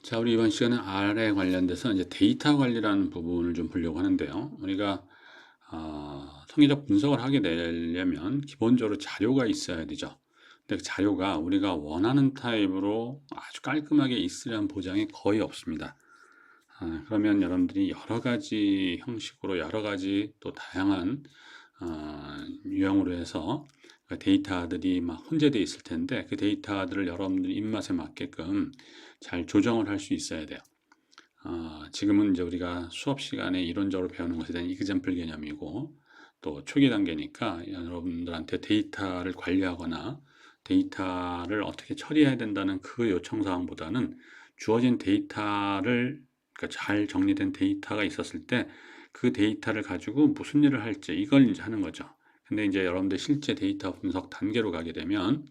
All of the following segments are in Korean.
자, 우리 이번 시간은 R에 관련돼서 이제 데이터 관리라는 부분을 좀 보려고 하는데요. 우리가 통계적 분석을 하게 되려면 기본적으로 자료가 있어야 되죠. 근데 그 자료가 우리가 원하는 타입으로 아주 깔끔하게 있으려는 보장이 거의 없습니다. 그러면 여러분들이 여러 가지 형식으로 여러 가지 또 다양한 유형으로 해서 그 데이터들이 막 혼재되어 있을 텐데 그 데이터들을 여러분들 입맛에 맞게끔 잘 조정을 할 수 있어야 돼요. 지금은 이제 우리가 수업 시간에 이론적으로 배우는 것에 대한 이그젬플 개념이고 또 초기 단계니까 여러분들한테 데이터를 관리하거나 데이터를 어떻게 처리해야 된다는 그 요청 사항보다는 주어진 데이터를 그러니까 잘 정리된 데이터가 있었을 때 그 데이터를 가지고 무슨 일을 할지 이걸 이제 하는 거죠. 근데 이제 여러분들 실제 데이터 분석 단계로 가게 되면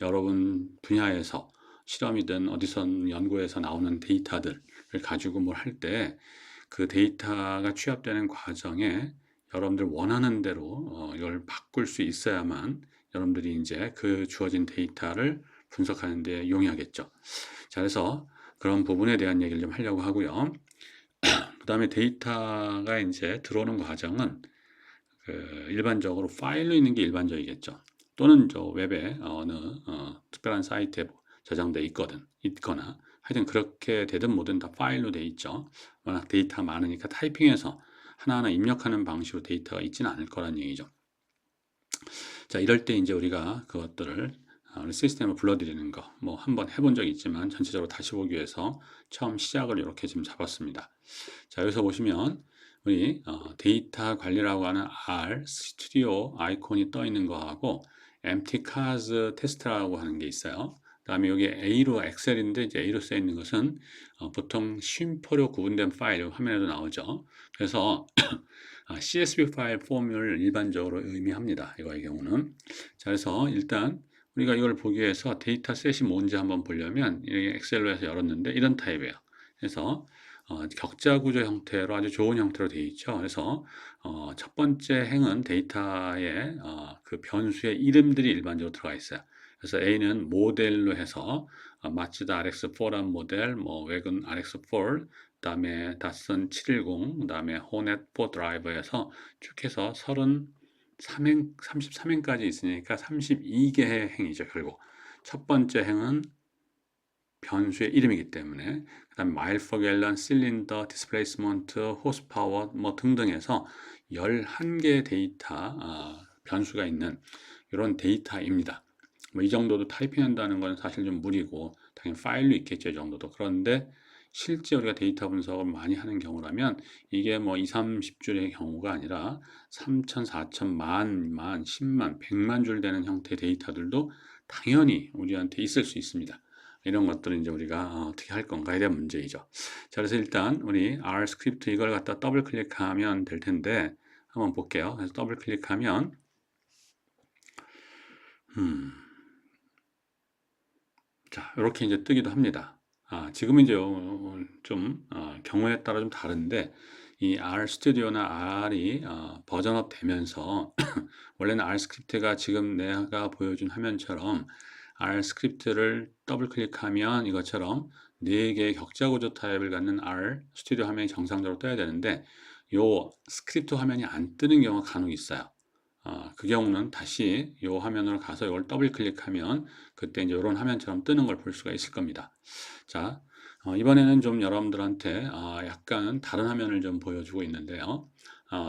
여러분 분야에서 실험이든 어디선 연구에서 나오는 데이터들을 가지고 뭘 할 때 그 데이터가 취합되는 과정에 여러분들 원하는 대로 이걸 바꿀 수 있어야만 여러분들이 이제 그 주어진 데이터를 분석하는 데 용이하겠죠. 자, 그래서 그런 부분에 대한 얘기를 좀 하려고 하고요. 그 다음에 데이터가 이제 들어오는 과정은 그 일반적으로 파일로 있는 게 일반적이겠죠. 또는 저 웹에 어느 특별한 사이트에 저장돼 있거나 하여튼 그렇게 되든 뭐든 다 파일로 돼 있죠. 워낙 데이터 많으니까 타이핑해서 하나하나 입력하는 방식으로 데이터가 있지는 않을 거란 얘기죠. 자, 이럴 때 이제 우리가 그것들을 우리 시스템을 불러들이는 거, 뭐 한번 해본 적이 있지만 전체적으로 다시 보기 위해서 처음 시작을 이렇게 지금 잡았습니다. 자, 여기서 보시면 우리 데이터 관리라고 하는 R 스튜디오 아이콘이 떠 있는 거하고 empty cars test라고 하는 게 있어요. 그다음에 여기 A로 엑셀인데 이제 A로 쓰여 있는 것은 보통 쉼표로 구분된 파일 화면에도 나오죠. 그래서 CSV 파일 폼을 일반적으로 의미합니다. 이거의 경우는. 자, 그래서 일단 우리가 이걸 보기 위해서 데이터셋이 뭔지 한번 보려면 이렇게 엑셀로 해서 열었는데 이런 타입이에요. 그래서 격자 구조 형태로 아주 좋은 형태로 되어 있죠. 그래서 첫 번째 행은 데이터의 그 변수의 이름들이 일반적으로 들어가 있어요. 그래서 A는 모델로 해서 마츠다 RX4란 모델, 뭐 웨건 RX4, 그다음에 닷슨 710, 그다음에 호넷 4 드라이버에서 쭉 해서 33행, 33행까지 있으니까 32개의 행이죠, 결국. 첫 번째 행은 변수의 이름이기 때문에 그다음에 마일 퍼 갤런, 실린더, 디스플레이스먼트, 호스파워 뭐 등등해서 11개의 데이터 변수가 있는 이런 데이터입니다. 뭐 이 정도도 타이핑한다는 건 사실 좀 무리고 당연히 파일로 있겠죠, 이 정도도. 그런데 실제 우리가 데이터 분석을 많이 하는 경우라면 이게 뭐 2, 30줄의 경우가 아니라 3천, 4천, 만, 10만, 100만 줄 되는 형태의 데이터들도 당연히 우리한테 있을 수 있습니다. 이런 것들은 이제 우리가 어떻게 할 건가에 대한 문제이죠. 자, 그래서 일단 우리 R 스크립트 이걸 갖다 더블 클릭하면 될 텐데 한번 볼게요. 그래서 더블 클릭하면 자, 이렇게 이제 뜨기도 합니다. 지금은 이제 좀 경우에 따라 좀 다른데 이 R 스튜디오나 R이 버전업 되면서 원래는 R 스크립트가 지금 내가 보여준 화면처럼 R 스크립트를 더블 클릭하면 이것처럼 4개의 격자 구조 타입을 갖는 R 스튜디오 화면이 정상적으로 떠야 되는데 요 스크립트 화면이 안 뜨는 경우가 간혹 있어요. 그 경우는 다시 이 화면으로 가서 이걸 더블 클릭하면 그때 이제 이런 화면처럼 뜨는 걸 볼 수가 있을 겁니다. 자, 이번에는 좀 여러분들한테 약간 다른 화면을 좀 보여주고 있는데요.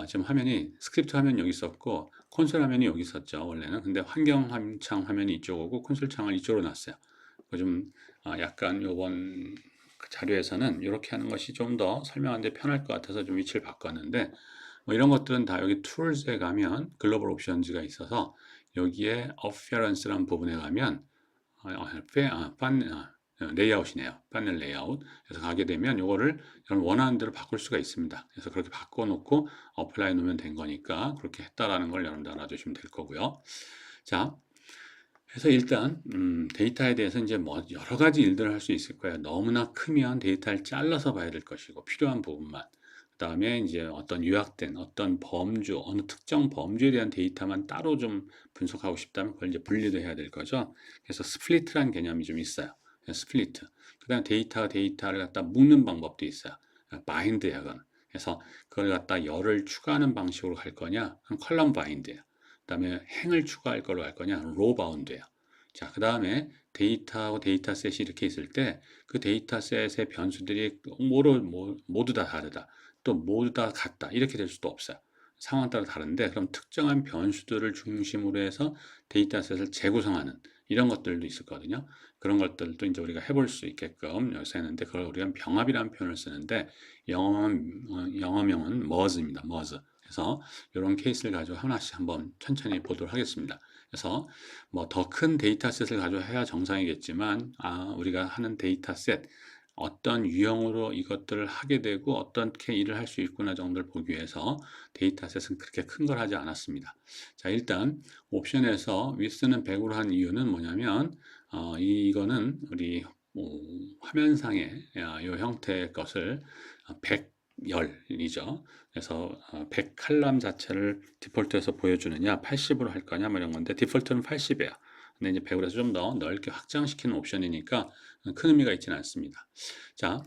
지금 화면이 스크립트 화면 여기 있었고 콘솔 화면이 여기 있었죠, 원래는. 근데 환경 창 화면이 이쪽이고 콘솔 창을 이쪽으로 놨어요. 좀 약간 요번 자료에서는 이렇게 하는 것이 좀 더 설명하는데 편할 것 같아서 좀 위치를 바꿨는데 뭐 이런 것들은 다 여기 툴스에 가면 글로벌 옵션즈가 있어서 여기에 appearance라는 부분에 가면 레이아웃이네요. 파넬 레이아웃. 그래서 가게 되면 이거를 여러분 원하는 대로 바꿀 수가 있습니다. 그래서 그렇게 바꿔놓고 어플라이 놓으면 된 거니까 그렇게 했다라는 걸 여러분들 알아두시면 될 거고요. 자, 그래서 일단 데이터에 대해서 이제 뭐 여러 가지 일들을 할 수 있을 거예요. 너무나 크면 데이터를 잘라서 봐야 될 것이고 필요한 부분만. 그다음에 이제 어떤 요약된 어떤 범주, 어느 특정 범주에 대한 데이터만 따로 좀 분석하고 싶다면 그걸 이제 분리도 해야 될 거죠. 그래서 스플리트라는 개념이 좀 있어요. 스플리트. 그 다음에 데이터가 데이터를 갖다 묶는 방법도 있어요. 바인드야, 그건. 그래서 그걸 갖다 열을 추가하는 방식으로 갈 거냐? 그럼 컬럼 바인드예요. 그 다음에 행을 추가할 걸로 갈 거냐? 로 바운드예요. 자, 그 다음에 데이터하고 데이터셋이 이렇게 있을 때 그 데이터셋의 변수들이 모두 다 다르다. 또 모두 다 같다. 이렇게 될 수도 없어요. 상황 따라 다른데 그럼 특정한 변수들을 중심으로 해서 데이터셋을 재구성하는 이런 것들도 있었거든요. 그런 것들도 이제 우리가 해볼 수 있게끔 여기서 했는데 그걸 우리가 병합이라는 표현을 쓰는데 영어명은 merge입니다. merge. 그래서 이런 케이스를 가지고 하나씩 한번 천천히 보도록 하겠습니다. 그래서 뭐 더 큰 데이터셋을 가지고 해야 정상이겠지만 우리가 하는 데이터셋 어떤 유형으로 이것들을 하게 되고 어떻게 일을 할 수 있구나 정도를 보기 위해서 데이터셋은 그렇게 큰 걸 하지 않았습니다. 자, 일단 옵션에서 width는 100으로 한 이유는 뭐냐면 이거는 우리 화면상에 이 형태의 것을 100열이죠. 그래서 100 칼럼 자체를 디폴트해서 보여주느냐 80으로 할 거냐 뭐 이런 건데 디폴트는 80이에요. 근데 이제 100으로 해서 좀 더 넓게 확장시키는 옵션이니까 큰 의미가 있지는 않습니다. 자,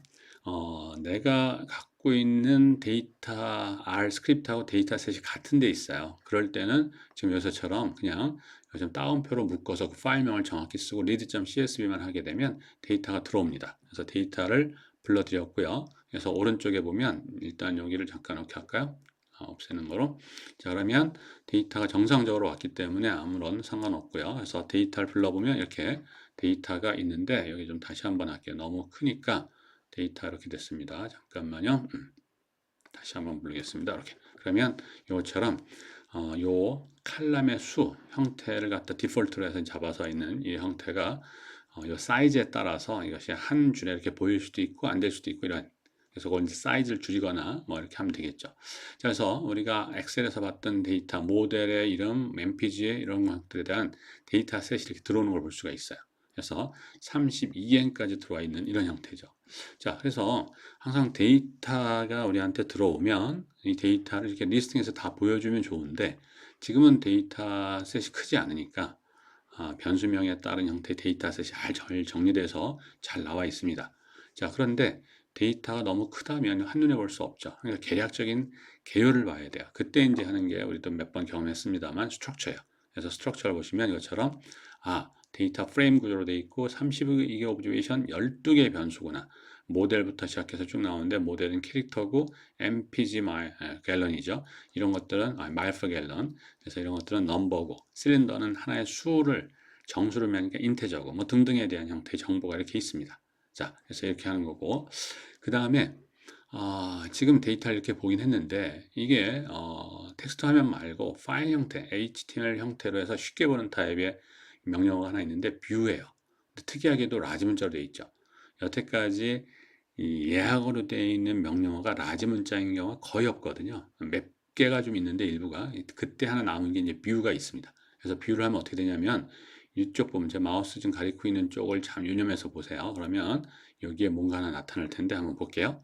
내가 갖고 있는 데이터 R 스크립트하고 데이터셋이 같은 데 있어요. 그럴 때는 지금 여기서처럼 그냥 요즘 따옴표로 묶어서 그 파일명을 정확히 쓰고 read.csv만 하게 되면 데이터가 들어옵니다. 그래서 데이터를 불러드렸고요. 그래서 오른쪽에 보면 일단 여기를 잠깐 이렇게 할까요? 없애는 거로. 자, 그러면 데이터가 정상적으로 왔기 때문에 아무런 상관없고요. 그래서 데이터를 불러보면 이렇게 데이터가 있는데 여기 좀 다시 한번 할게요. 너무 크니까 데이터 이렇게 됐습니다. 잠깐만요. 다시 한번 부르겠습니다. 이렇게. 그러면 이것처럼 요 칼럼의 수 형태를 갖다 디폴트로 해서 잡아서 있는 이 형태가 요 사이즈에 따라서 이것이 한 줄에 이렇게 보일 수도 있고 안 될 수도 있고 이런. 그래서 그걸 이제 사이즈를 줄이거나 뭐 이렇게 하면 되겠죠. 자, 그래서 우리가 엑셀에서 봤던 데이터, 모델의 이름, MPG의 이런 것들에 대한 데이터셋이 이렇게 들어오는 걸 볼 수가 있어요. 그래서 32N까지 들어와 있는 이런 형태죠. 자, 그래서 항상 데이터가 우리한테 들어오면 이 데이터를 이렇게 리스팅해서 다 보여주면 좋은데 지금은 데이터셋이 크지 않으니까 변수명에 따른 형태의 데이터셋이 잘 정리돼서 잘 나와 있습니다. 자, 그런데 데이터가 너무 크다면 한눈에 볼 수 없죠. 그러니까 계략적인 계열을 봐야 돼요. 그때 이제 하는 게 우리도 몇 번 경험했습니다만 스트럭처예요. 그래서 스트럭처를 보시면 이것처럼 데이터 프레임 구조로 되어 있고 32개 오브제이션 12개의 변수구나. 모델부터 시작해서 쭉 나오는데 모델은 캐릭터고 mpg 갤런이죠. 이런 것들은 마일프 갤런. 그래서 이런 것들은 넘버고 실린더는 하나의 수를 정수를 매니까 인테저고 뭐 등등에 대한 형태의 정보가 이렇게 있습니다. 자, 그래서 이렇게 하는 거고 그 다음에 지금 데이터를 이렇게 보긴 했는데 이게 텍스트 화면 말고 파일 형태, HTML 형태로 해서 쉽게 보는 타입의 명령어가 하나 있는데 뷰예요. 특이하게도 라지 문자로 되어 있죠. 여태까지 이 예약어로 되어 있는 명령어가 라지 문자인 경우가 거의 없거든요. 몇 개가 좀 있는데 일부가 그때 하나 남은 게 이제 뷰가 있습니다. 그래서 뷰를 하면 어떻게 되냐면 이쪽 보면 제 마우스 지금 가리고 있는 쪽을 참 유념해서 보세요. 그러면 여기에 뭔가 하나 나타날 텐데 한번 볼게요.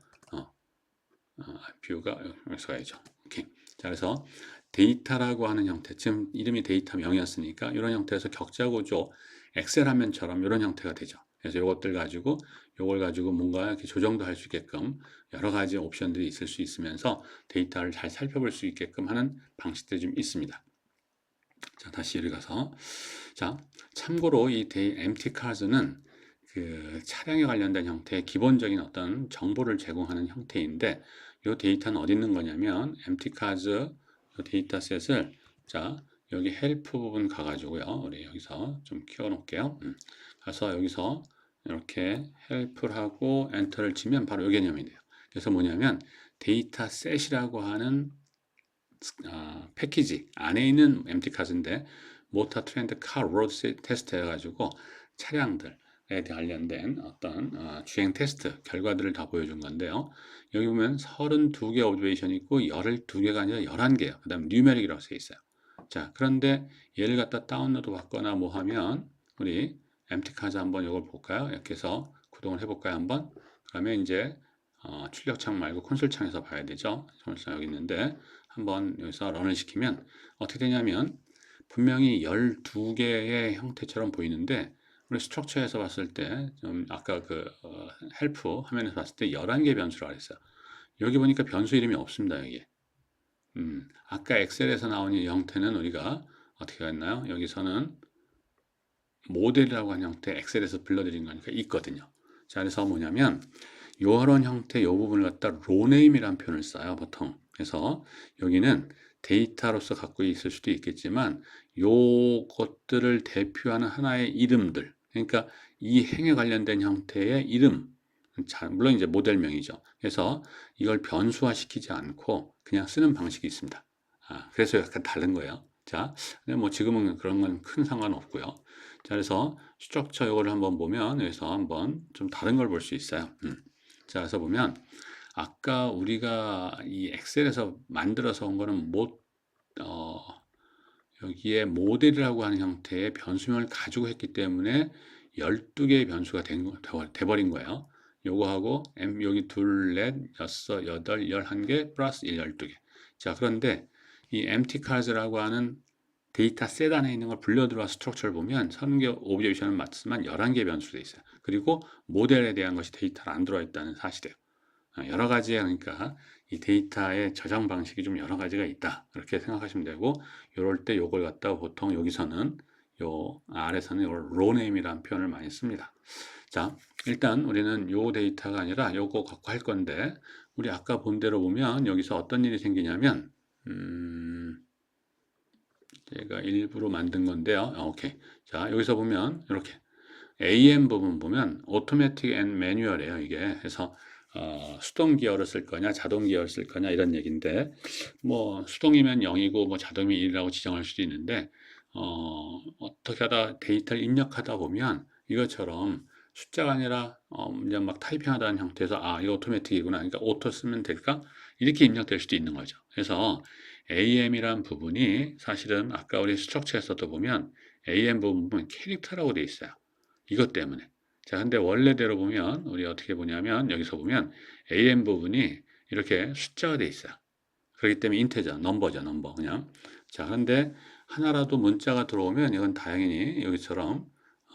뷰가 여기서 가야죠. 오케이. 자, 그래서 데이터라고 하는 형태, 지금 이름이 데이터명이었으니까 이런 형태에서 격자 구조, 엑셀 화면처럼 이런 형태가 되죠. 그래서 이것들 가지고 이걸 가지고 뭔가 이렇게 조정도 할 수 있게끔 여러 가지 옵션들이 있을 수 있으면서 데이터를 잘 살펴볼 수 있게끔 하는 방식들이 좀 있습니다. 자, 다시 여기 가서 자, 참고로 이 empty cars는 그 차량에 관련된 형태의 기본적인 어떤 정보를 제공하는 형태인데 이 데이터는 어디 있는 거냐면 empty cars 이 데이터셋을 자 여기 헬프 부분 가가지고요 우리 여기서 좀 키워 놓을게요. 가서 여기서 이렇게 헬프를 하고 엔터를 치면 바로 이 개념이 돼요. 그래서 뭐냐면 데이터셋이라고 하는 패키지 안에 있는 empty cars인데 모터 트렌드 카 로드 테스트 해가지고 차량들에 관련된 어떤 주행 테스트 결과들을 다 보여준 건데요. 여기 보면 32개 오브제이션이 있고 12개가 아니라 11개예요. 그 다음 뉴메릭이라고 써 있어요. 자, 그런데 얘를 갖다 다운로드 받거나 뭐 하면 우리 empty cars 한번 이걸 볼까요? 이렇게 해서 구동을 해볼까요? 한번 그러면 이제 출력창 말고 콘솔 창에서 봐야 되죠. 콘솔 창 여기 있는데 한번 여기서 런을 시키면 어떻게 되냐면 분명히 12개의 형태처럼 보이는데 우리 스트럭처에서 봤을 때 좀 아까 헬프 화면에서 봤을 때 11개 변수라고 했어요. 여기 보니까 변수 이름이 없습니다. 여기. 아까 엑셀에서 나온 이 형태는 우리가 어떻게 했나요? 여기서는 모델이라고 하는 형태 엑셀에서 불러드린 거니까 있거든요. 자, 그래서 뭐냐면 요런 형태 요 부분을 갖다 로네임이라는 표현을 써요, 보통. 그래서 여기는 데이터로서 갖고 있을 수도 있겠지만 요것들을 대표하는 하나의 이름들. 그러니까 이 행에 관련된 형태의 이름. 자, 물론 이제 모델명이죠. 그래서 이걸 변수화시키지 않고 그냥 쓰는 방식이 있습니다. 그래서 약간 다른 거예요. 자, 근데 뭐 지금은 그런 건 큰 상관없고요. 자, 그래서 스트럭처 요거를 한번 보면 여기서 한번 좀 다른 걸 볼 수 있어요. 자, 그래서 보면 아까 우리가 이 엑셀에서 만들어서 온 거는 여기에 모델이라고 하는 형태의 변수명을 가지고 했기 때문에 12개의 변수가 돼버린 거예요. 요거하고 여기 둘, 넷, 여섯, 여덟, 11개 플러스 12개. 자, 그런데 이 empty cars라고 하는 데이터 셋 안에 있는 걸 불려 들어와 스트럭처를 보면 30개 오브젝션은 맞지만 11개 변수로 되어 있어요. 그리고 모델에 대한 것이 데이터가 안 들어와 있다는 사실이에요. 여러 가지의 그러니까 이 데이터의 저장 방식이 좀 여러 가지가 있다. 이렇게 생각하시면 되고 이럴 때 요걸 갖다가 보통 여기서는 요 아래서는 요 로네임이라는 표현을 많이 씁니다. 자, 일단 우리는 요 데이터가 아니라 요거 갖고 할 건데 우리 아까 본 대로 보면 여기서 어떤 일이 생기냐면 제가 일부러 만든 건데요. 오케이. 자, 여기서 보면 이렇게 AM 부분 보면 Automatic and Manual이에요. 이게 그래서 수동 기어를 쓸 거냐, 자동 기어를 쓸 거냐 이런 얘기인데 뭐 수동이면 0이고 뭐 자동이면 1이라고 지정할 수도 있는데 어떻게 하다 데이터를 입력하다 보면 이것처럼 숫자가 아니라 이제 막 타이핑하다는 형태에서 이거 오토매틱이구나. 그러니까 오토 쓰면 될까? 이렇게 입력될 수도 있는 거죠. 그래서 AM이란 부분이 사실은 아까 우리 스트럭처에서도 보면 AM 부분은 캐릭터라고 돼 있어요. 이것 때문에. 자, 근데 원래대로 보면 우리 어떻게 보냐면 여기서 보면 AM 부분이 이렇게 숫자가 돼 있어요. 그렇기 때문에 인테저, 넘버죠, 넘버 그냥. 자, 그런데 하나라도 문자가 들어오면 이건 당연히 여기처럼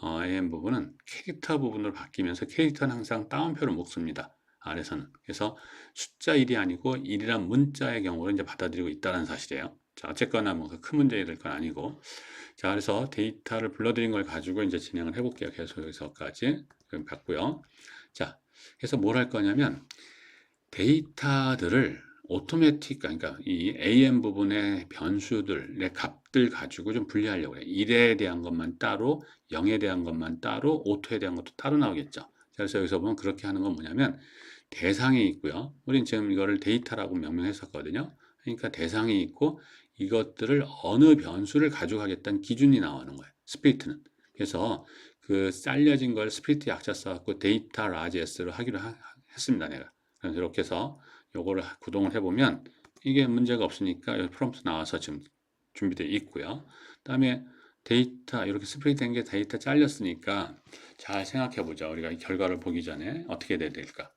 AM 부분은 캐릭터 부분으로 바뀌면서 캐릭터는 항상 따옴표를 묶습니다. 아래서는. 그래서 숫자 1이 아니고 1이란 문자의 경우를 이제 받아들이고 있다는 사실이에요. 자, 어쨌거나 뭐 큰 문제가 될 건 아니고. 자, 그래서 데이터를 불러들인 걸 가지고 이제 진행을 해볼게요. 계속 여기서까지. 그럼 봤고요. 자, 그래서 뭘 할 거냐면 데이터들을 오토매틱, 그러니까 이 AM 부분의 변수들의 값들 가지고 좀 분리하려고 해요. 1에 대한 것만 따로, 0에 대한 것만 따로, 오토에 대한 것도 따로 나오겠죠. 그래서 여기서 보면 그렇게 하는 건 뭐냐면 대상이 있고요. 우린 지금 이거를 데이터라고 명명했었거든요. 그러니까 대상이 있고 이것들을 어느 변수를 가져가겠다는 기준이 나오는 거예요. 스플리트는. 그래서 그 잘려진 걸 스플리트 약자 써갖고 데이터 라지 S로 하기로 했습니다. 내가. 그래서 이렇게 해서 요거를 구동을 해보면 이게 문제가 없으니까 여기 프롬프트 나와서 지금 준비되어 있고요. 그다음에 데이터 이렇게 스프레이 된 게 데이터 잘렸으니까 잘 생각해 보자. 우리가 이 결과를 보기 전에 어떻게 돼야 될까?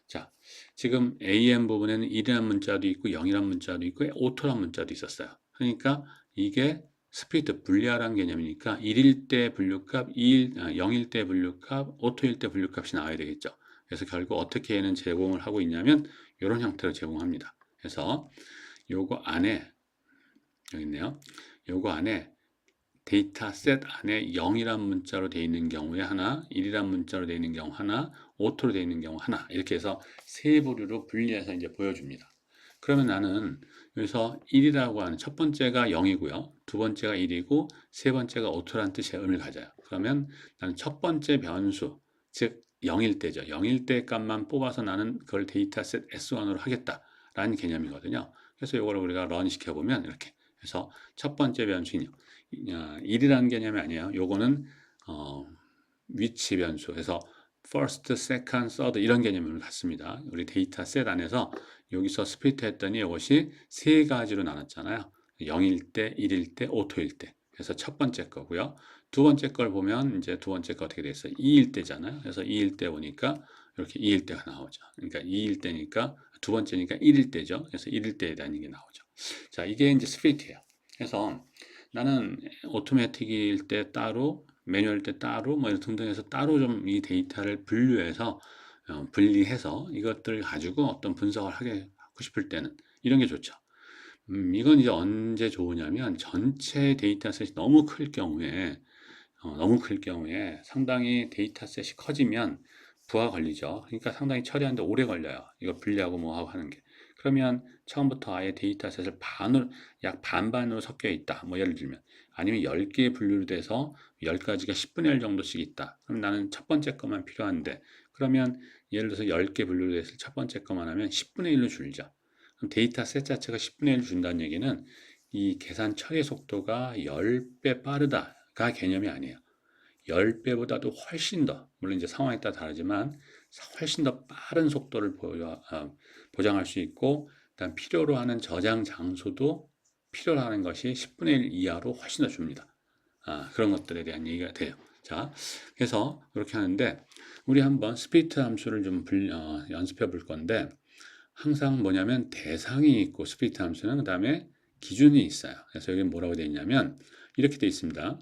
자, 지금 AM 부분에는 1이란 문자도 있고 0이란 문자도 있고 오토란 문자도 있었어요. 그러니까 이게 스플리트 분리하라는 개념이니까 1일 때 분류값, 0일 때 분류값, 오토일 때 분류값이 나와야 되겠죠. 그래서 결국 어떻게 얘는 제공을 하고 있냐면 이런 형태로 제공합니다. 그래서 요거 안에 여기 있네요. 요거 안에 데이터 셋 안에 0이란 문자로 되어 있는 경우에 하나, 1이란 문자로 되어 있는 경우 하나, 오토로 되어 있는 경우 하나 이렇게 해서 세 부류로 분리해서 이제 보여줍니다. 그러면 나는 여기서 1이라고 하는 첫 번째가 0이고요. 두 번째가 1이고 세 번째가 오토라는 뜻의 의미를 가져요. 그러면 나는 첫 번째 변수, 즉 0일 때죠. 0일 때 값만 뽑아서 나는 그걸 데이터셋 S1으로 하겠다라는 개념이거든요. 그래서 이걸 우리가 런 시켜보면 이렇게 해서 첫 번째 변수는 1이라는 개념이 아니에요. 요거는 위치 변수. 그래서 first, second, third 이런 개념을 갖습니다. 우리 데이터 셋 안에서 여기서 스플리트 했더니 이것이 세 가지로 나눴잖아요. 0일 때, 1일 때, 오토일 때. 그래서 첫 번째 거고요. 두 번째 걸 보면 이제 두 번째 거 어떻게 됐어요? 2일 때잖아요. 그래서 2일 때 보니까 이렇게 2일 때가 나오죠. 그러니까 2일 때니까 두 번째니까 1일 때죠. 그래서 1일 때에 대한 게 나오죠. 자, 이게 이제 스플리트예요. 그래서 나는 오토매틱일 때 따로 매뉴얼 때 따로 뭐 등등 해서 따로 좀 이 데이터를 분리해서 이것들을 가지고 어떤 분석을 하고 싶을 때는 이런 게 좋죠. 이건 이제 언제 좋으냐면 전체 데이터셋이 너무 클 경우에 상당히 데이터셋이 커지면 부하 걸리죠. 그러니까 상당히 처리하는데 오래 걸려요. 이거 분리하고 뭐 하고 하는 게. 그러면 처음부터 아예 데이터셋을 약 반반으로 섞여 있다. 뭐 예를 들면. 아니면 10개의 분류로 돼서 10가지가 10분의 1 정도씩 있다. 그럼 나는 첫 번째 것만 필요한데, 그러면 예를 들어서 10개 분류로 돼서 첫 번째 것만 하면 10분의 1로 줄죠. 그럼 데이터셋 자체가 10분의 1을 준다는 얘기는 이 계산 처리 속도가 10배 빠르다가 개념이 아니에요. 10배보다도 훨씬 더, 물론 이제 상황에 따라 다르지만 훨씬 더 빠른 속도를 보장할 수 있고, 일단 필요로 하는 저장 장소도 필요로 하는 것이 10분의 1 이하로 훨씬 더 줍니다. 그런 것들에 대한 얘기가 돼요. 자, 그래서 그렇게 하는데, 우리 한번 스피트 함수를 좀 연습해 볼 건데, 항상 뭐냐면 대상이 있고 스피트 함수는 그 다음에 기준이 있어요. 그래서 여기 뭐라고 되어 있냐면 이렇게 되어 있습니다.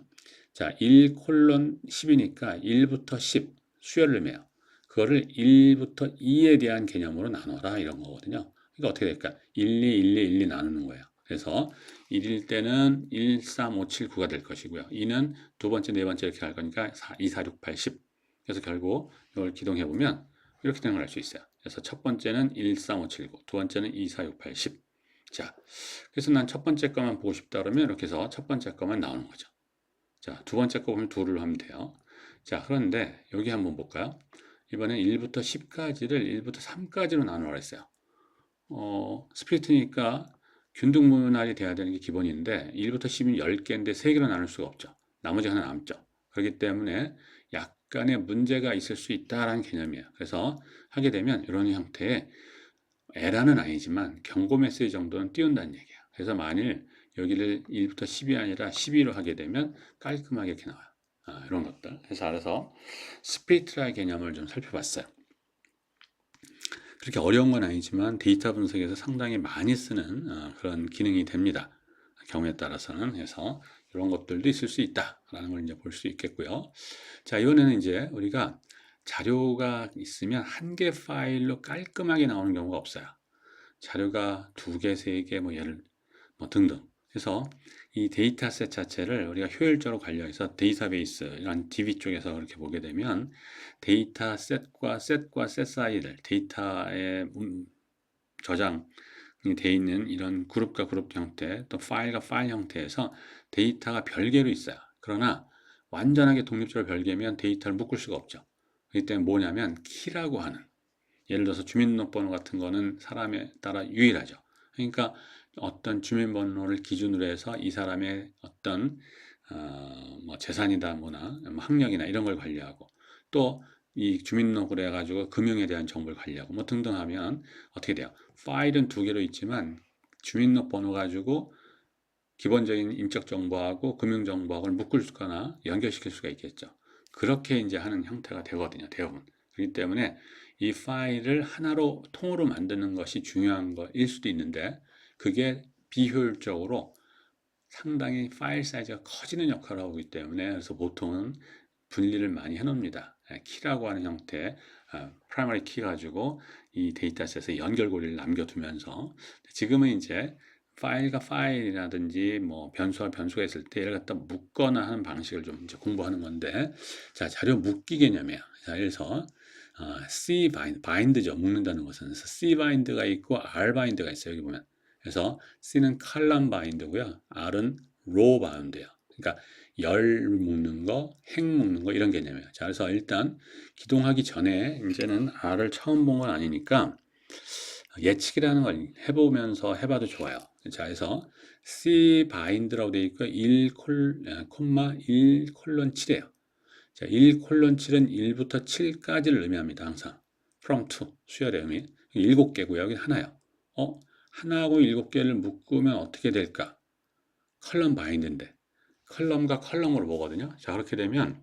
자, 1 콜론 10이니까 1부터 10 수열을 매요. 그거를 1부터 2에 대한 개념으로 나눠라 이런 거거든요. 그러니까 어떻게 될까? 1, 2, 1, 2, 1, 2 나누는 거예요. 그래서 1일 때는 1, 3, 5, 7, 9가 될 것이고요. 2는 두 번째, 네 번째 이렇게 갈 거니까 4, 2, 4, 6, 8, 10. 그래서 결국 이걸 기동해 보면 이렇게 되는 걸 알 수 있어요. 그래서 첫 번째는 1, 3, 5, 7, 9, 두 번째는 2, 4, 6, 8, 10. 자, 그래서 난 첫 번째 거만 보고 싶다 그러면 이렇게 해서 첫 번째 거만 나오는 거죠. 자, 두 번째 거 보면 2를 하면 돼요. 자, 그런데 여기 한번 볼까요? 이번엔 1부터 10까지를 1부터 3까지로 나누라 했어요. 스플리트니까 균등분할이 돼야 되는 게 기본인데 1부터 10은 10개인데 3개로 나눌 수가 없죠. 나머지 하나 남죠. 그렇기 때문에 약간의 문제가 있을 수 있다라는 개념이에요. 그래서 하게 되면 이런 형태의 에러는 아니지만 경고 메시지 정도는 띄운다는 얘기예요. 그래서 만일 여기를 1부터 10이 아니라 12로 하게 되면 깔끔하게 이렇게 나와요. 이런 것들. 그래서 알아서 스피트라의 개념을 좀 살펴봤어요. 그렇게 어려운 건 아니지만 데이터 분석에서 상당히 많이 쓰는 그런 기능이 됩니다. 경우에 따라서는. 해서 이런 것들도 있을 수 있다라는 걸 이제 볼 수 있겠고요. 자, 이번에는 이제 우리가 자료가 있으면 한 개 파일로 깔끔하게 나오는 경우가 없어요. 자료가 2개, 3개, 뭐 등등. 그래서 이 데이터셋 자체를 우리가 효율적으로 관리해서 데이터베이스, 이런 DB 쪽에서 그렇게 보게 되면 데이터셋과 셋 사이를 데이터의 저장이 되어 있는 이런 그룹과 그룹 형태, 또 파일과 파일 형태에서 데이터가 별개로 있어요. 그러나 완전하게 독립적으로 별개면 데이터를 묶을 수가 없죠. 그렇기 때문에 뭐냐면 키라고 하는, 예를 들어서 주민등록번호 같은 거는 사람에 따라 유일하죠. 그러니까 어떤 주민번호를 기준으로 해서 이 사람의 어떤 뭐 재산이다 뭐나 학력이나 이런 걸 관리하고, 또 이 주민등록을 해가지고 금융에 대한 정보를 관리하고 뭐 등등 하면 어떻게 돼요? 파일은 2개로 있지만 주민등록번호 가지고 기본적인 인적 정보하고 금융 정보하고 묶을 수거나 연결시킬 수가 있겠죠. 그렇게 이제 하는 형태가 되거든요, 대부분. 그렇기 때문에 이 파일을 하나로 통으로 만드는 것이 중요한 것일 수도 있는데, 그게 비효율적으로 상당히 파일 사이즈가 커지는 역할을 하고 있기 때문에, 그래서 보통은 분리를 많이 해놓습니다. 키라고 하는 형태, 프라이머리 키 가지고 이 데이터셋에 연결고리를 남겨두면서, 지금은 이제 파일과 파일이라든지 뭐 변수와 변수가 있을 때 얘를 갖다 묶거나 하는 방식을 좀 이제 공부하는 건데, 자, 자료 묶기 개념이에요. 자, 그래서 C 바인드죠. 묶는다는 것은. 그래서 C 바인드가 있고 R 바인드가 있어요. 여기 보면. 그래서 C는 컬럼 바인드고요. R은 로 바인드예요. 그러니까 열 묶는 거, 행 묶는 거 이런 개념이에요. 자, 그래서 일단 기동하기 전에 이제는 R을 처음 본 건 아니니까 예측이라는 걸 해보면서 해봐도 좋아요. 자, 그래서 C 바인드라고 되어 있고 1 콤마 1 콜론 7이에요. 자, 1 콜론 7은 1부터 7까지를 의미합니다. 항상. from to 수열의 의미. 7개고요. 여기 하나요. 하나하고 7개를 묶으면 어떻게 될까? 컬럼 바인드인데. 컬럼과 컬럼으로 보거든요. 자, 그렇게 되면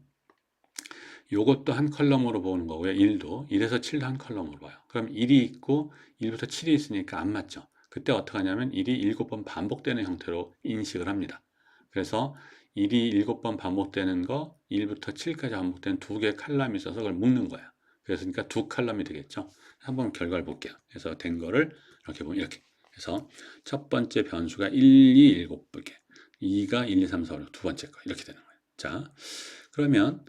요것도 한 컬럼으로 보는 거고요. 1도. 1에서 7도 한 컬럼으로 봐요. 그럼 1이 있고 1부터 7이 있으니까 안 맞죠. 그때 어떻게 하냐면 1이 7번 반복되는 형태로 인식을 합니다. 그래서 1이 7번 반복되는 거 1부터 7까지 반복되는 두 개의 칼럼이 있어서 그걸 묶는 거야. 그래서니까 두 칼럼이 되겠죠. 한번 결과를 볼게요. 그래서 된 거를 이렇게 보면 이렇게 해서 첫 번째 변수가 1, 2, 7 개, 2가 1, 2, 3, 4, 5, 6 두 번째 거 이렇게 되는 거예요. 자, 그러면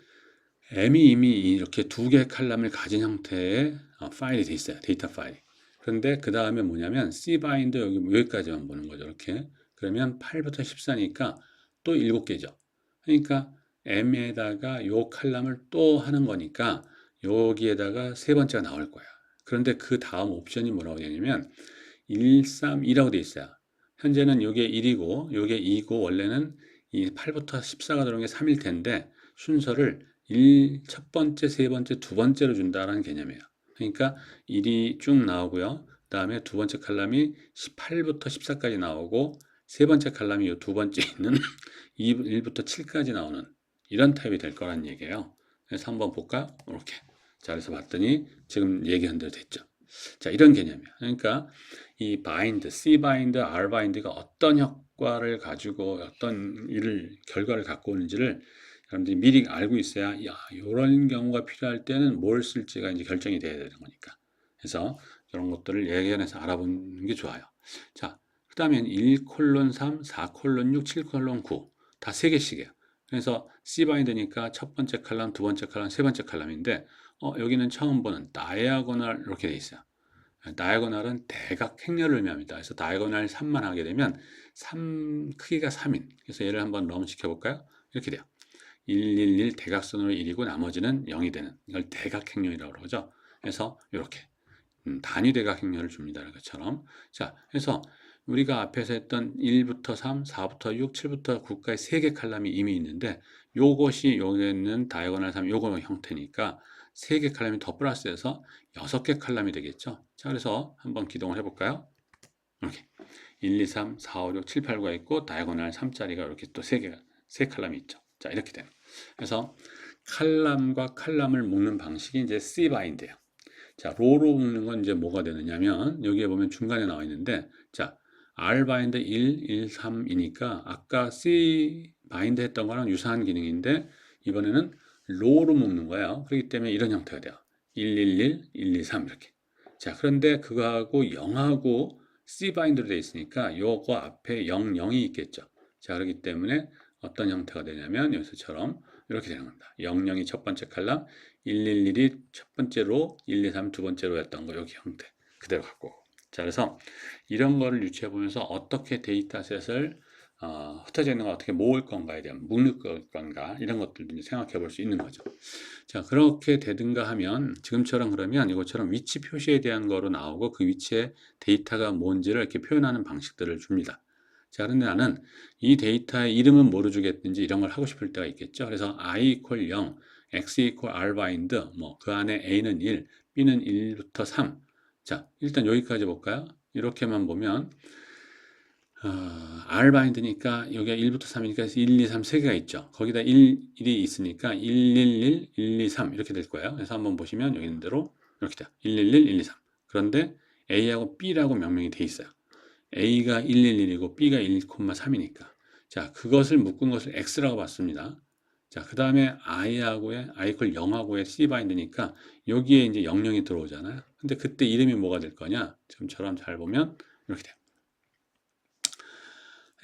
M이 이미 이렇게 두 개의 칼럼을 가진 형태의 파일이 돼 있어요. 데이터 파일이. 그런데 그 다음에 뭐냐면 cbind 여기까지만 보는 거죠. 이렇게. 그러면 8부터 14니까 또 7개죠. 그러니까 M에다가 요 칼럼을 또 하는 거니까 여기에다가 세 번째가 나올 거야. 그런데 그 다음 옵션이 뭐라고 되냐면 1, 3, 2라고 돼 있어요. 현재는 이게 1이고 이게 2고 원래는 이 8부터 14가 들어온 게 3일 텐데 순서를 첫 번째, 세 번째, 두 번째로 준다라는 개념이에요. 그러니까 1이 쭉 나오고요. 그 다음에 두 번째 칼럼이 18부터 14까지 나오고 세 번째 칼럼이 이 두 번째 있는 1부터 7까지 나오는 이런 타입이 될 거란 얘기예요. 그래서 한번 볼까? 이렇게. 자, 그래서 봤더니 지금 얘기한 대로 됐죠. 자, 이런 개념이야. 그러니까 이 bind, C bind, R bind가 어떤 효과를 가지고 어떤 결과를 갖고 오는지를 여러분들이 미리 알고 있어야 이런 경우가 필요할 때는 뭘 쓸지가 이제 결정이 돼야 되는 거니까. 그래서 이런 것들을 예견해서 알아보는 게 좋아요. 자, 그 다음엔 1:3, 4:6, 7:9 다 3개씩이에요. 그래서 C 바인드니까 첫 번째 칼럼, 두 번째 칼럼, 세 번째 칼럼인데 여기는 처음 보는 다이아고널 이렇게 돼 있어요. 다이아고널은 대각 행렬을 의미합니다. 그래서 다이아고널 3만 하게 되면 3 크기가 3인. 그래서 얘를 한번 럼 시켜볼까요? 이렇게 돼요. 111 대각선으로 1이고 나머지는 0이 되는 이걸 대각행렬이라고 그러죠. 그래서 이렇게 단위 대각행렬을 줍니다. 이것처럼. 자, 그래서 우리가 앞에서 했던 1부터 3, 4부터 6, 7부터 9까지 3개 칼럼이 이미 있는데 요것이 여기는 다이아고널 3 요거 형태니까 3개 칼럼이 더 플러스해서 6개 칼럼이 되겠죠. 자, 그래서 한번 기동을 해볼까요? 이렇게 1, 2, 3, 4, 5, 6, 7, 8가 있고 다이아고널 3짜리가 이렇게 또 3개가 3칼럼이 있죠. 자, 이렇게 되는. 그래서 칼럼과 칼럼을 묶는 방식이 이제 C 바인드예요. 자, 로로 묶는 건 이제 뭐가 되느냐면 여기에 보면 중간에 나와 있는데 자, R 바인드 1, 1, 3이니까 아까 C 바인드 했던 거랑 유사한 기능인데 이번에는 로로 묶는 거예요. 그렇기 때문에 이런 형태가 돼요. 111, 123 이렇게. 자, 그런데 그거하고 0하고 C 바인드로 되어 있으니까 요거 앞에 0, 0이 있겠죠. 자, 그렇기 때문에 어떤 형태가 되냐면 여기서처럼 이렇게 되는 겁니다. 00이 첫 번째 칼럼, 111이 첫 번째로, 123 두 번째로 했던 거 여기 형태 그대로 갖고 오고. 자, 그래서 이런 거를 유추해 보면서 어떻게 데이터셋을 흩어져 있는 걸 어떻게 모을 건가에 대한 묶을 건가 이런 것들도 이제 생각해 볼 수 있는 거죠. 자, 그렇게 되든가 하면 지금처럼 그러면 이것처럼 위치 표시에 대한 거로 나오고 그 위치에 데이터가 뭔지를 이렇게 표현하는 방식들을 줍니다. 자, 그런데 나는 이 데이터의 이름은 뭐로 주겠는지 이런 걸 하고 싶을 때가 있겠죠. 그래서 i equal 0, x equal r bind, 뭐 그 안에 a는 1, b는 1부터 3. 자, 일단 여기까지 볼까요? 이렇게만 보면 r bind니까 여기가 1부터 3이니까 1, 2, 3 3개가 있죠. 거기다 1이 있으니까 111, 1, 2, 3 이렇게 될 거예요. 그래서 한번 보시면 여기 있는 대로 이렇게 돼요. 111, 1, 2, 3. 그런데 a하고 b라고 명명이 돼 있어요. A가 111이고 B가 1,3이니까. 자, 그것을 묶은 것을 X라고 봤습니다. 자, 그 다음에 I하고의, I 걸 0하고의 C 바인드니까 여기에 이제 00이 들어오잖아요. 근데 그때 이름이 뭐가 될 거냐? 지금처럼 잘 보면 이렇게 돼요.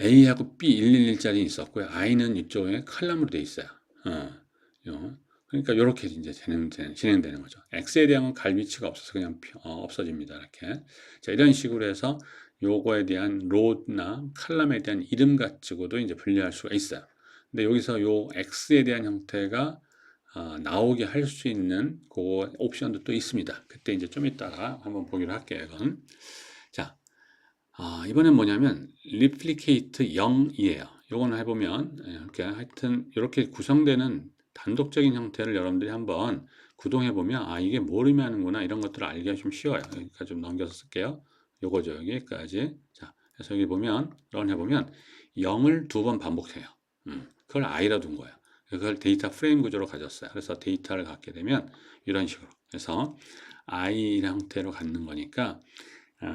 A하고 B 111짜리 있었고요. I는 이쪽에 칼럼으로 돼 있어요. 그러니까 이렇게 이제 진행되는 거죠. X에 대한 갈 위치가 없어서 그냥 없어집니다. 이렇게. 자, 이런 식으로 해서 요거에 대한 로나 칼럼에 대한 이름 가지고도 이제 분리할 수가 있어요. 근데 여기서 요 X에 대한 형태가 나오게 할 수 있는 그 옵션도 또 있습니다. 그때 이제 좀 이따가 한번 보기로 할게요. 이건. 자, 이번엔 뭐냐면 replicate 0이에요. 요거는 해보면 이렇게 하여튼 이렇게 구성되는 단독적인 형태를 여러분들이 한번 구동해 보면 이게 뭘 의미하는구나 이런 것들을 알기가 좀 쉬워요. 그러니까 좀 넘겨서 쓸게요. 요거죠 여기까지. 자, 그래서 여기 보면 런 해보면 0을 두 번 반복해요. 그걸 i라 둔 거예요. 그걸 데이터 프레임 구조로 가졌어요. 그래서 데이터를 갖게 되면 이런 식으로. 그래서 i 형태로 갖는 거니까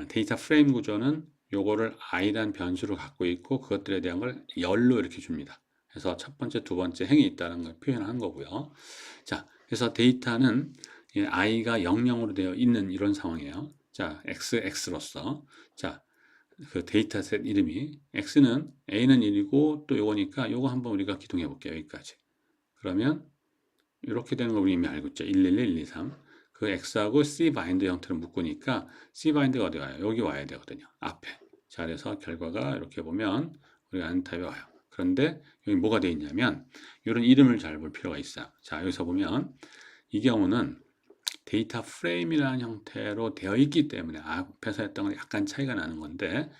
데이터 프레임 구조는 요거를 i라는 변수로 갖고 있고 그것들에 대한 걸 열로 이렇게 줍니다. 그래서 첫 번째, 두 번째 행이 있다는 걸 표현한 거고요. 자, 그래서 데이터는 i가 00으로 되어 있는 이런 상황이에요. 자, x로서. 자, 그 데이터셋 이름이 x는 a는 1이고 또 요거니까 요거 한번 우리가 기동해 볼게요. 여기까지. 그러면 이렇게 되는 거 우리 이미 알고 있죠. 111, 123. 그 x하고 c 바인드 형태로 묶으니까 c 바인드가 어디 가요? 여기 와야 되거든요. 앞에. 자, 그래서 결과가 이렇게 보면 우리가 아는 타입이 와요. 그런데 여기 뭐가 되어 있냐면 이런 이름을 잘 볼 필요가 있어요. 자, 여기서 보면 이 경우는 데이터 프레임이라는 형태로 되어 있기 때문에 앞에서 했던 건 약간 차이가 나는 건데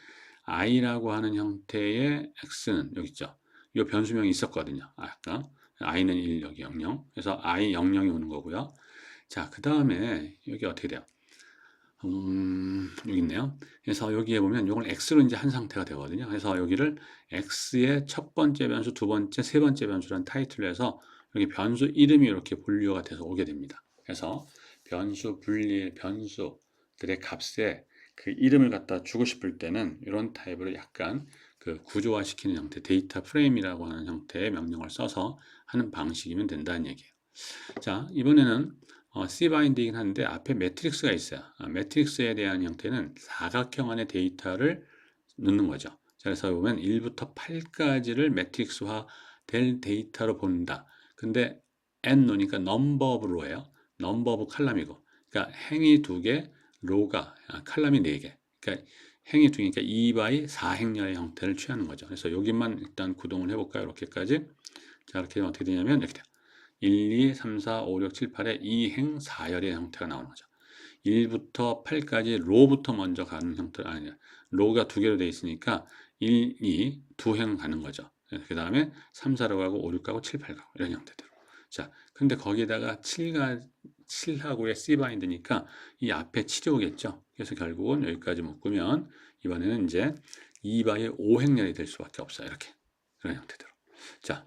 i라고 하는 형태의 x는 여기 있죠. 이 변수명이 있었거든요. 아까 i는 1, 여기 00. 그래서 i 00이 오는 거고요. 자, 그 다음에 여기 어떻게 돼요? 여기 있네요. 그래서 여기에 보면 이걸 x로 이제 한 상태가 되거든요. 그래서 여기를 x의 첫 번째 변수, 두 번째, 세 번째 변수라는 타이틀로 해서 여기 변수 이름이 이렇게 분류가 돼서 오게 됩니다. 그래서 변수 분리의 변수들의 값에 그 이름을 갖다 주고 싶을 때는 이런 타입으로 약간 그 구조화시키는 형태, 데이터 프레임이라고 하는 형태의 명령을 써서 하는 방식이면 된다는 얘기예요. 자, 이번에는 C 바인드이긴 한데 앞에 매트릭스가 있어요. 매트릭스에 대한 형태는 사각형 안에 데이터를 넣는 거죠. 자, 그래서 보면 1부터 8까지를 매트릭스화 될 데이터로 본다. 근데 n 노니까 넘버 오브 로예요. 넘버 오브 칼럼이고. 그러니까 행이 2개, 로가 칼럼이 4개. 그러니까 행이 2개니까 2바이 4행렬의 형태를 취하는 거죠. 그래서 여기만 일단 구동을 해볼까요? 이렇게까지. 자, 이렇게 되면 어떻게 되냐면 이렇게 돼요. 1, 2, 3, 4, 5, 6, 7, 8의 2행 4열의 형태가 나오는 거죠. 1부터 8까지 로부터 먼저 가는 형태, 아니야. 로가 2개로 되어 있으니까 1, 2, 2행 가는 거죠. 그 다음에 3, 4로 가고 5, 6 가고 7, 8 가고 이런 형태대로. 자, 근데 거기다가 7하고의 C 바인드니까 이 앞에 7이 오겠죠. 그래서 결국은 여기까지 묶으면 이번에는 이제 2바의 5행렬이 될 수밖에 없어요. 이렇게. 그런 형태대로. 자,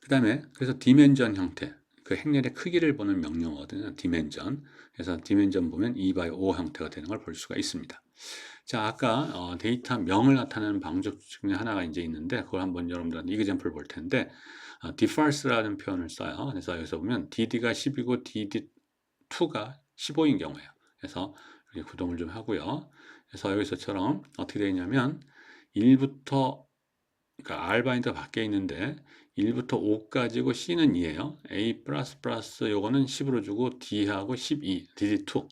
그 다음에 그래서 디멘전 형태, 그 행렬의 크기를 보는 명령어거든요. 디멘전. 그래서 디멘전 보면 2by 5 형태가 되는 걸 볼 수가 있습니다. 자, 아까 데이터 명을 나타내는 방식 중에 하나가 이제 있는데 그걸 한번 여러분들한테 이그젬플 볼 텐데 differe라는 표현을 써요. 그래서 여기서 보면 dd가 10이고 dd2가 15인 경우예요. 그래서 이렇게 구동을 좀 하고요. 그래서 여기서처럼 어떻게 되냐면 1부터 그러니까 R 바인드가 밖에 있는데 1부터 5까지고 C는 2예요. A 플러스 요거는 10으로 주고 D하고 12, DD2.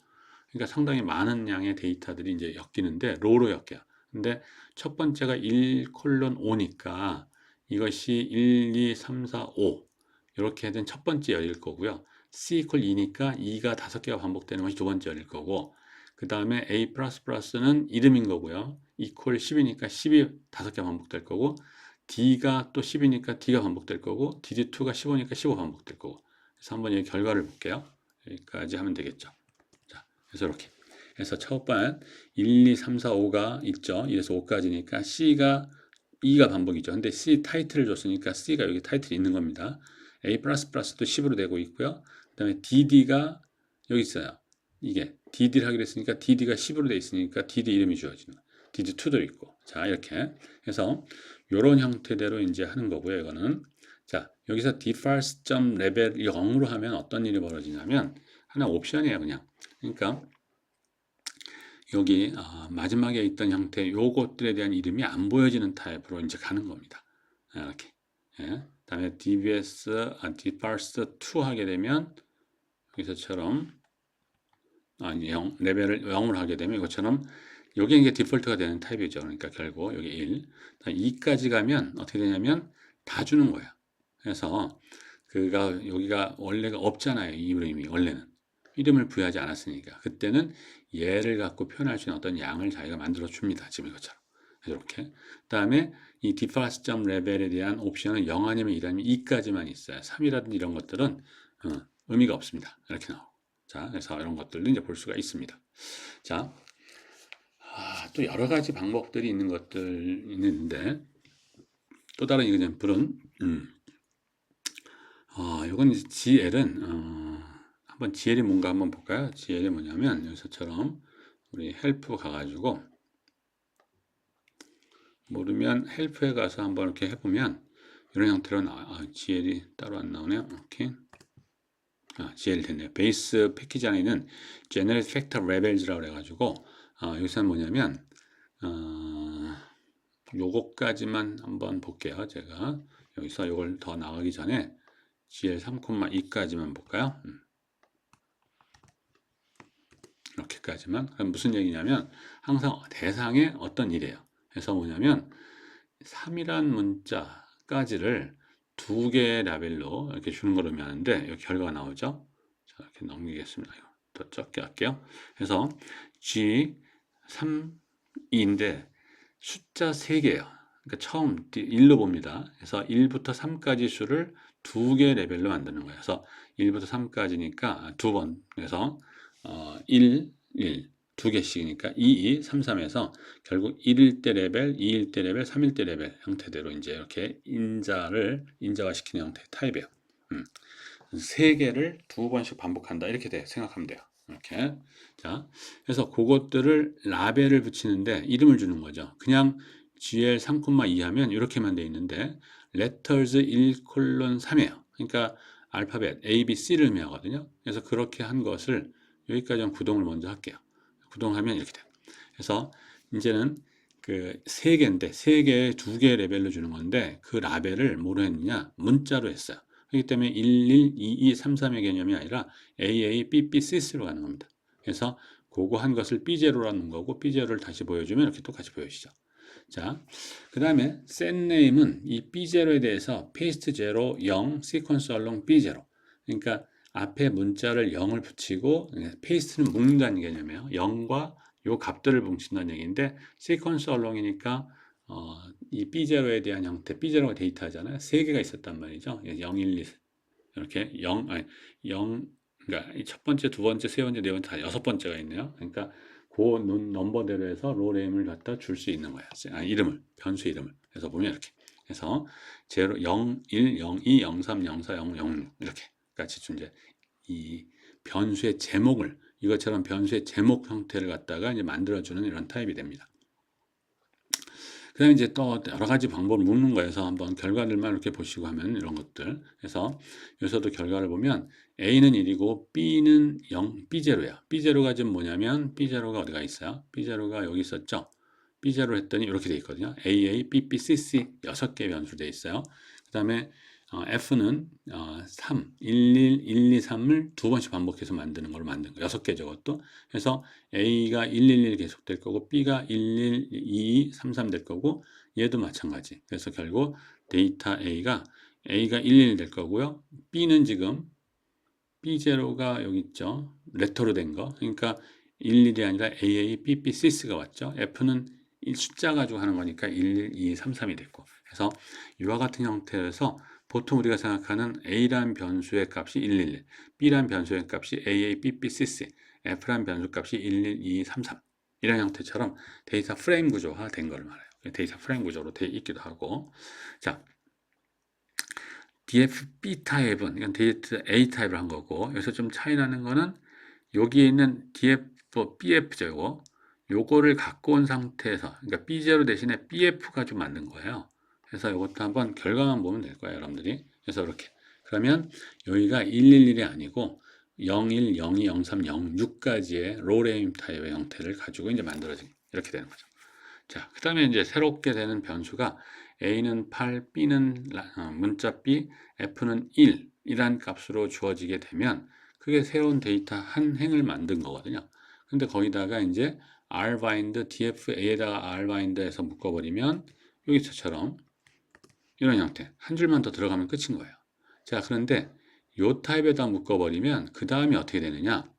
그러니까 상당히 많은 양의 데이터들이 이제 엮이는데 로로 엮여요. 근데 첫 번째가 1 콜론 5니까 이것이 1, 2, 3, 4, 5 이렇게 된 첫 번째 열일 거고요. C 이퀄 2니까 2가 5개가 반복되는 것이 두 번째 열일 거고 그 다음에 A 플러스는 이름인 거고요. 이퀄 10이니까 10이 5개 반복될 거고 D가 또 10이니까 D가 반복될 거고 DD2가 15니까 15 반복될 거고 그래서 한번 이 결과를 볼게요. 여기까지 하면 되겠죠. 자, 그래서 이렇게 해서 첫 번 1, 2, 3, 4, 5가 있죠. 1에서 5까지니까 C가 2가 반복이죠. 근데 C 타이틀을 줬으니까 C가 여기 타이틀이 있는 겁니다. A++도 10으로 되고 있고요. 그 다음에 DD가 여기 있어요. 이게 DD를 하기로 했으니까 DD가 10으로 되어 있으니까 DD 이름이 주어지는 거예요. DD2도 있고. 자, 이렇게 해서 이런 형태대로 이제 하는 거고요. 이거는 자, 여기서 defaults 레벨 0으로 하면 어떤 일이 벌어지냐면 하나 옵션이에요, 그냥. 그러니까 여기 마지막에 있던 형태 요것들에 대한 이름이 안 보여지는 타입으로 이제 가는 겁니다. 이렇게. 예. 다음에 defaults 2 하게 되면 여기서처럼 레벨을 0으로 하게 되면 이것처럼 여기 이게 디폴트가 되는 타입이죠. 그러니까 결국 여기 1, 2까지 가면 어떻게 되냐면 다 주는 거예요. 그래서 그가 여기가 원래가 없잖아요. 이 이름이 원래는 이름을 부여하지 않았으니까 그때는 얘를 갖고 표현할 수 있는 어떤 양을 자기가 만들어 줍니다. 지금 이것처럼 이렇게. 그다음에 이 디파스 레벨에 대한 옵션은 0 아니면 1 아니면 2까지만 있어요. 3이라든지 이런 것들은 의미가 없습니다. 이렇게 나오고. 자, 그래서 이런 것들도 이제 볼 수가 있습니다. 자, 또 여러 가지 방법들이 있는 것들 있는데 또 다른 이그젬플은 이건 이제 GL은 한번 GL이 뭔가 한번 볼까요? GL이 뭐냐면 여기서처럼 우리 헬프 가가지고 모르면 헬프에 가서 한번 이렇게 해보면 이런 형태로 나와요. GL이 따로 안 나오네요. 이렇게. GL 됐네요. 베이스 패키지 안에 있는 Generate Factor Labels라고 해가지고 여기서는 뭐냐면 요거까지만 한번 볼게요. 제가 여기서 요걸 더 나가기 전에 GL 3,2까지만 볼까요? 이렇게까지만. 그럼 무슨 얘기냐면 항상 대상의 어떤 일이에요. 그래서 뭐냐면 3이란 문자까지를 두 개의 라벨로 이렇게 주는 거로 의미하는데 여기 결과가 나오죠. 자, 이렇게 넘기겠습니다. 더 적게 할게요. 그래서 G 3인데 숫자 3개예요. 그러니까 처음 1로 봅니다. 그래서 1부터 3까지 수를 두 개 레벨로 만드는 거예요. 그래서 1부터 3까지니까 두 번. 그래서 1, 1, 두 개씩이니까 2, 2, 3, 3에서 결국 1일 때 레벨, 2일 때 레벨, 3일 때 레벨 형태대로 이제 이렇게 인자화시키는 형태의 타입이에요. 세 개를 두 번씩 반복한다. 이렇게 생각하면 돼요. 이렇게. 자, 그래서 그것들을 라벨을 붙이는데 이름을 주는 거죠. 그냥 GL 3,2 하면 이렇게만 돼 있는데 letters 1:3이에요. 그러니까 알파벳 A, B, C를 의미하거든요. 그래서 그렇게 한 것을 여기까지 구동을 먼저 할게요. 구동하면 이렇게 돼요. 그래서 이제는 그 세 개인데 세 개에 두 개 레벨로 주는 건데 그 라벨을 뭐로 했느냐? 문자로 했어요. 그렇기 때문에 11, 22, 33의 개념이 아니라 AA, BB, CC로 가는 겁니다. 그래서 그거 한 것을 B제로라는 거고 B제로를 다시 보여주면 이렇게 똑같이 보여지죠. 자, 그 다음에 setName은 이 B0에 대해서 paste 0, 0, sequence along B0. 그러니까 앞에 문자를 0을 붙이고 paste는 묶는다는 개념이에요. 0과 요 값들을 뭉친다는 얘기인데 sequence along이니까 이 B0에 대한 형태, B0가 데이터잖아요. 세 개가 있었단 말이죠. 0, 1, 2 이렇게 0, 아니 0, 그러니까 첫 번째, 두 번째, 세 번째, 네 번째, 다 여섯 번째가 있네요. 그러니까 그 넘버대로 해서 로네임을 갖다 줄 수 있는 거야. 이름을, 변수 이름을. 그래서 보면 이렇게. 그래서 0, 0, 1, 0, 2, 0, 3, 0, 4, 0, 0, 6 이렇게 같이 이제 이 변수의 제목을 이것처럼 변수의 제목 형태를 갖다가 이제 만들어주는 이런 타입이 됩니다. 그 다음에 이제 또 여러 가지 방법을 묻는 거에서 한번 결과들만 이렇게 보시고 하면 이런 것들. 그래서 여기서도 결과를 보면 A는 1이고 B는 0, B0야. B0가 지금 뭐냐면 B0가 어디가 있어요? B0가 여기 있었죠? B0 했더니 이렇게 돼 있거든요. AA, BB, CC 6개 변수 돼 있어요. 그 다음에 F는 3, 1, 1, 2, 3을 두 번씩 반복해서 만드는 걸로 만든 거. 6개 저것도. 그래서 A가 111 계속 될 거고 B가 112, 33 될 거고 얘도 마찬가지. 그래서 결국 데이터 A가 111 될 거고요. B는 지금 B0가 여기 있죠. 레터로 된 거. 그러니까 11이 아니라 AA, BB, CC가 왔죠. F는 숫자 가지고 하는 거니까 1, 2, 3, 3이 됐고. 그래서 이와 같은 형태에서 보통 우리가 생각하는 A란 변수의 값이 111, B란 변수의 값이 AA, BB, CC, F란 변수 값이 1, 2, 3, 3 이런 형태처럼 데이터 프레임 구조화 된 걸 말해요. 데이터 프레임 구조로 되어 있기도 하고. 자, DFB 타입은 이건 데이터 A 타입을 한 거고 여기서 좀 차이 나는 거는 여기에 있는 BF죠. 요거를 갖고 온 상태에서 그러니까 B0 대신에 BF가 좀 만든 거예요. 그래서 이것도 한번 결과만 보면 될 거예요, 여러분들이. 그래서 이렇게. 그러면 여기가 111이 아니고 01, 02, 03, 06까지의 로레임 타입의 형태를 가지고 이제 만들어진 이렇게 되는 거죠. 자, 그 다음에 이제 새롭게 되는 변수가 A는 8, B는 문자 B, F는 1 이란 값으로 주어지게 되면 그게 새로운 데이터 한 행을 만든 거거든요. 근데 거기다가 이제 rbind dfa에다가 rbind해서 묶어버리면 여기서처럼 이런 형태 한 줄만 더 들어가면 끝인 거예요. 자, 그런데 요 타입에다 묶어버리면 그 다음이 어떻게 되느냐?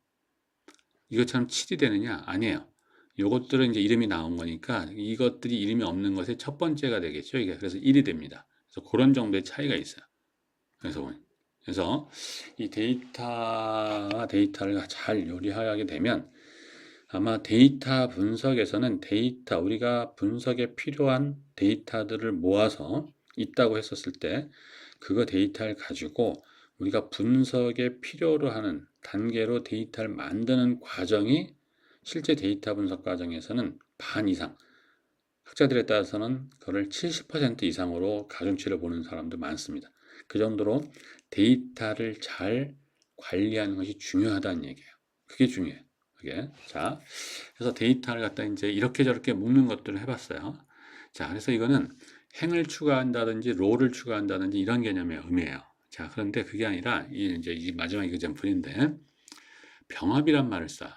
이것처럼 7이 되느냐? 아니에요. 요것들은 이제 이름이 나온 거니까 이것들이 이름이 없는 것의 첫 번째가 되겠죠. 이게 그래서 1이 됩니다. 그래서 그런 정도의 차이가 있어요. 그래서 이 데이터를 잘 요리하게 되면 아마 데이터 분석에서는 우리가 분석에 필요한 데이터들을 모아서 있다고 했었을 때 그거 데이터를 가지고 우리가 분석에 필요로 하는 단계로 데이터를 만드는 과정이 실제 데이터 분석 과정에서는 반 이상, 학자들에 따라서는 그걸 70% 이상으로 가중치를 보는 사람도 많습니다. 그 정도로 데이터를 잘 관리하는 것이 중요하다는 얘기예요. 그게 중요해요. 그게. 자, 그래서 데이터를 갖다 이제 이렇게 저렇게 묶는 것들을 해봤어요. 자, 그래서 이거는 행을 추가한다든지 롤을 추가한다든지 이런 개념의 의미예요. 자, 그런데 그게 아니라 이제 이 마지막 이그젠플인데 병합이란 말을 써.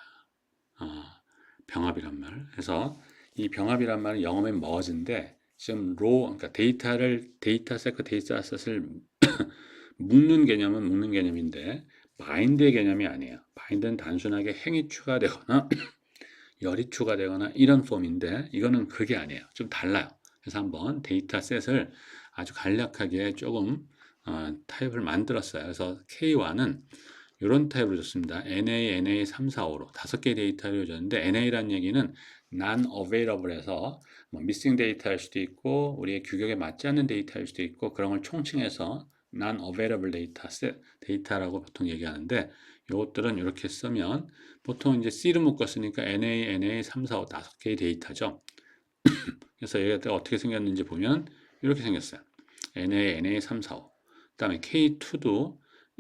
병합이란 말. 그래서 이 병합이란 말은 영어면 merge인데 지금 그러니까 데이터셋과 데이터셋을 묶는 개념은 묶는 개념인데 바인드의 개념이 아니에요. 바인드는 단순하게 행이 추가되거나 열이 추가되거나 이런 폼인데 이거는 그게 아니에요. 좀 달라요. 그래서 한번 데이터셋을 아주 간략하게 조금 타입을 만들었어요. 그래서 K1은 이런 타입으로 줬습니다. NA, NA 3, 4, 5로 5개의 데이터를 줬는데 NA라는 얘기는 non-available에서 뭐 missing 데이터일 수도 있고 우리의 규격에 맞지 않는 데이터일 수도 있고 그런 걸 총칭해서 non-available 데이터라고 보통 얘기하는데 이것들은 이렇게 쓰면 보통 이제 C를 묶었으니까 NA, NA 3, 4, 5 5개의 데이터죠. 그래서 얘가 어떻게 생겼는지 보면 이렇게 생겼어요. NA, NA 3, 4, 5. 그 다음에 K2도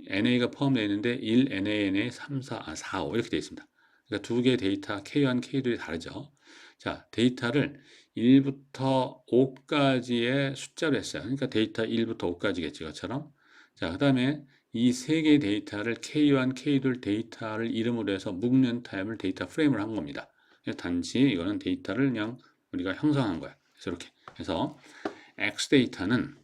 NA가 포함되어 있는데 1, NA, NA 3, 4, 5 이렇게 되어 있습니다. 그러니까 두 개의 데이터 K1, K2이 다르죠. 자, 데이터를 1부터 5까지의 숫자로 했어요. 그러니까 데이터 1부터 5까지겠지, 이것처럼. 자, 그 다음에 이 세 개의 데이터를 K1, K2 데이터를 이름으로 해서 묶는 타입을 데이터 프레임을 한 겁니다. 단지 이거는 데이터를 그냥 우리가 형성한 거야. 그래서 이렇게 해서 X 데이터는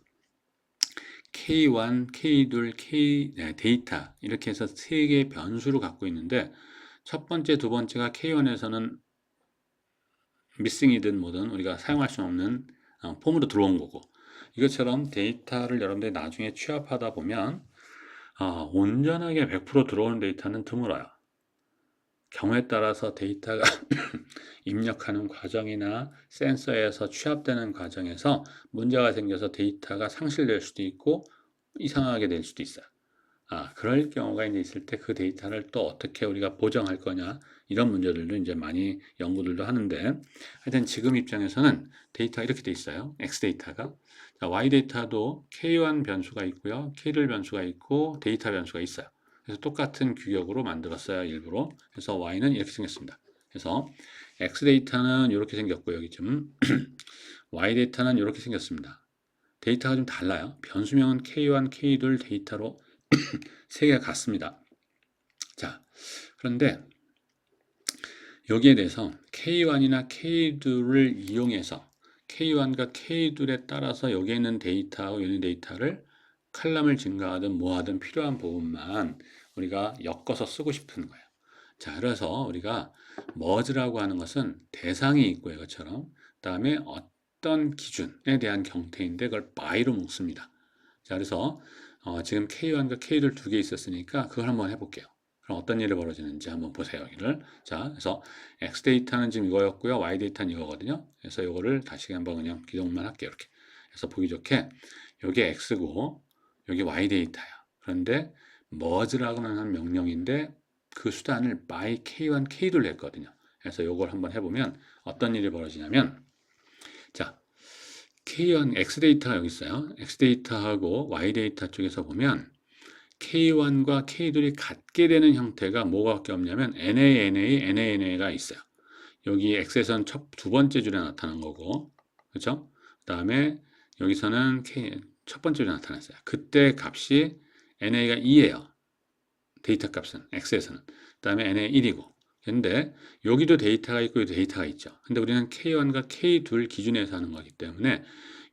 K1, K2, 데이터 이렇게 해서 세 개의 변수를 갖고 있는데 첫 번째, 두 번째가 K1에서는 missing이든 뭐든 우리가 사용할 수 없는 폼으로 들어온 거고 이것처럼 데이터를 여러분들이 나중에 취합하다 보면 온전하게 100% 들어오는 데이터는 드물어요. 경우에 따라서 데이터가 입력하는 과정이나 센서에서 취합되는 과정에서 문제가 생겨서 데이터가 상실될 수도 있고 이상하게 될 수도 있어요. 그럴 경우가 이제 있을 때 그 데이터를 또 어떻게 우리가 보정할 거냐 이런 문제들도 이제 많이 연구들도 하는데 하여튼 지금 입장에서는 데이터가 이렇게 돼 있어요. X 데이터가. 자, Y 데이터도 K1 변수가 있고요. K2 변수가 있고 데이터 변수가 있어요. 그래서 똑같은 규격으로 만들었어요. 일부러. 그래서 Y는 이렇게 생겼습니다. 그래서 X 데이터는 이렇게 생겼고 여기 좀 Y 데이터는 이렇게 생겼습니다. 데이터가 좀 달라요. 변수명은 K1, K2 데이터로 세 개가 같습니다. 자, 그런데 여기에 대해서 K1이나 K2를 이용해서 K1과 K2에 따라서 여기에 있는 데이터하고 여기 있는 데이터를 칼럼을 증가하든 뭐하든 필요한 부분만 우리가 엮어서 쓰고 싶은 거예요. 자, 그래서 우리가 merge라고 하는 것은 대상이 있고 이것처럼 그 다음에 어떤 기준에 대한 경태인데 그걸 by로 묶습니다. 자, 그래서 지금 K1과 K2 두 개 있었으니까 그걸 한번 해볼게요. 그럼 어떤 일이 벌어지는지 한번 보세요. 여기를. 자, 그래서 X 데이터는 지금 이거였고요. Y 데이터는 이거거든요. 그래서 이거를 다시 한번 그냥 기록만 할게요. 이렇게. 그래서 보기 좋게 여기 X고 여기 Y 데이터야. 그런데 merge라고는 하는 명령인데 그 수단을 by K1, K2를 했거든요. 그래서 이걸 한번 해보면 어떤 일이 벌어지냐면 자, K1, X 데이터가 여기 있어요. X 데이터하고 Y 데이터 쪽에서 보면 K1과 K2이 같게 되는 형태가 뭐가 없냐면 NA, NA, NA가 있어요. 여기 X에서는 두 번째 줄에 나타난 거고, 그렇죠? 그 다음에 여기서는 첫 번째 줄에 나타났어요. 그때 값이 NA가 2예요. 데이터 값은 X에서는. 그 다음에 NA 1이고. 근데 여기도 데이터가 있고 여기도 데이터가 있죠. 근데 우리는 K1과 K2 기준에서 하는 거기 때문에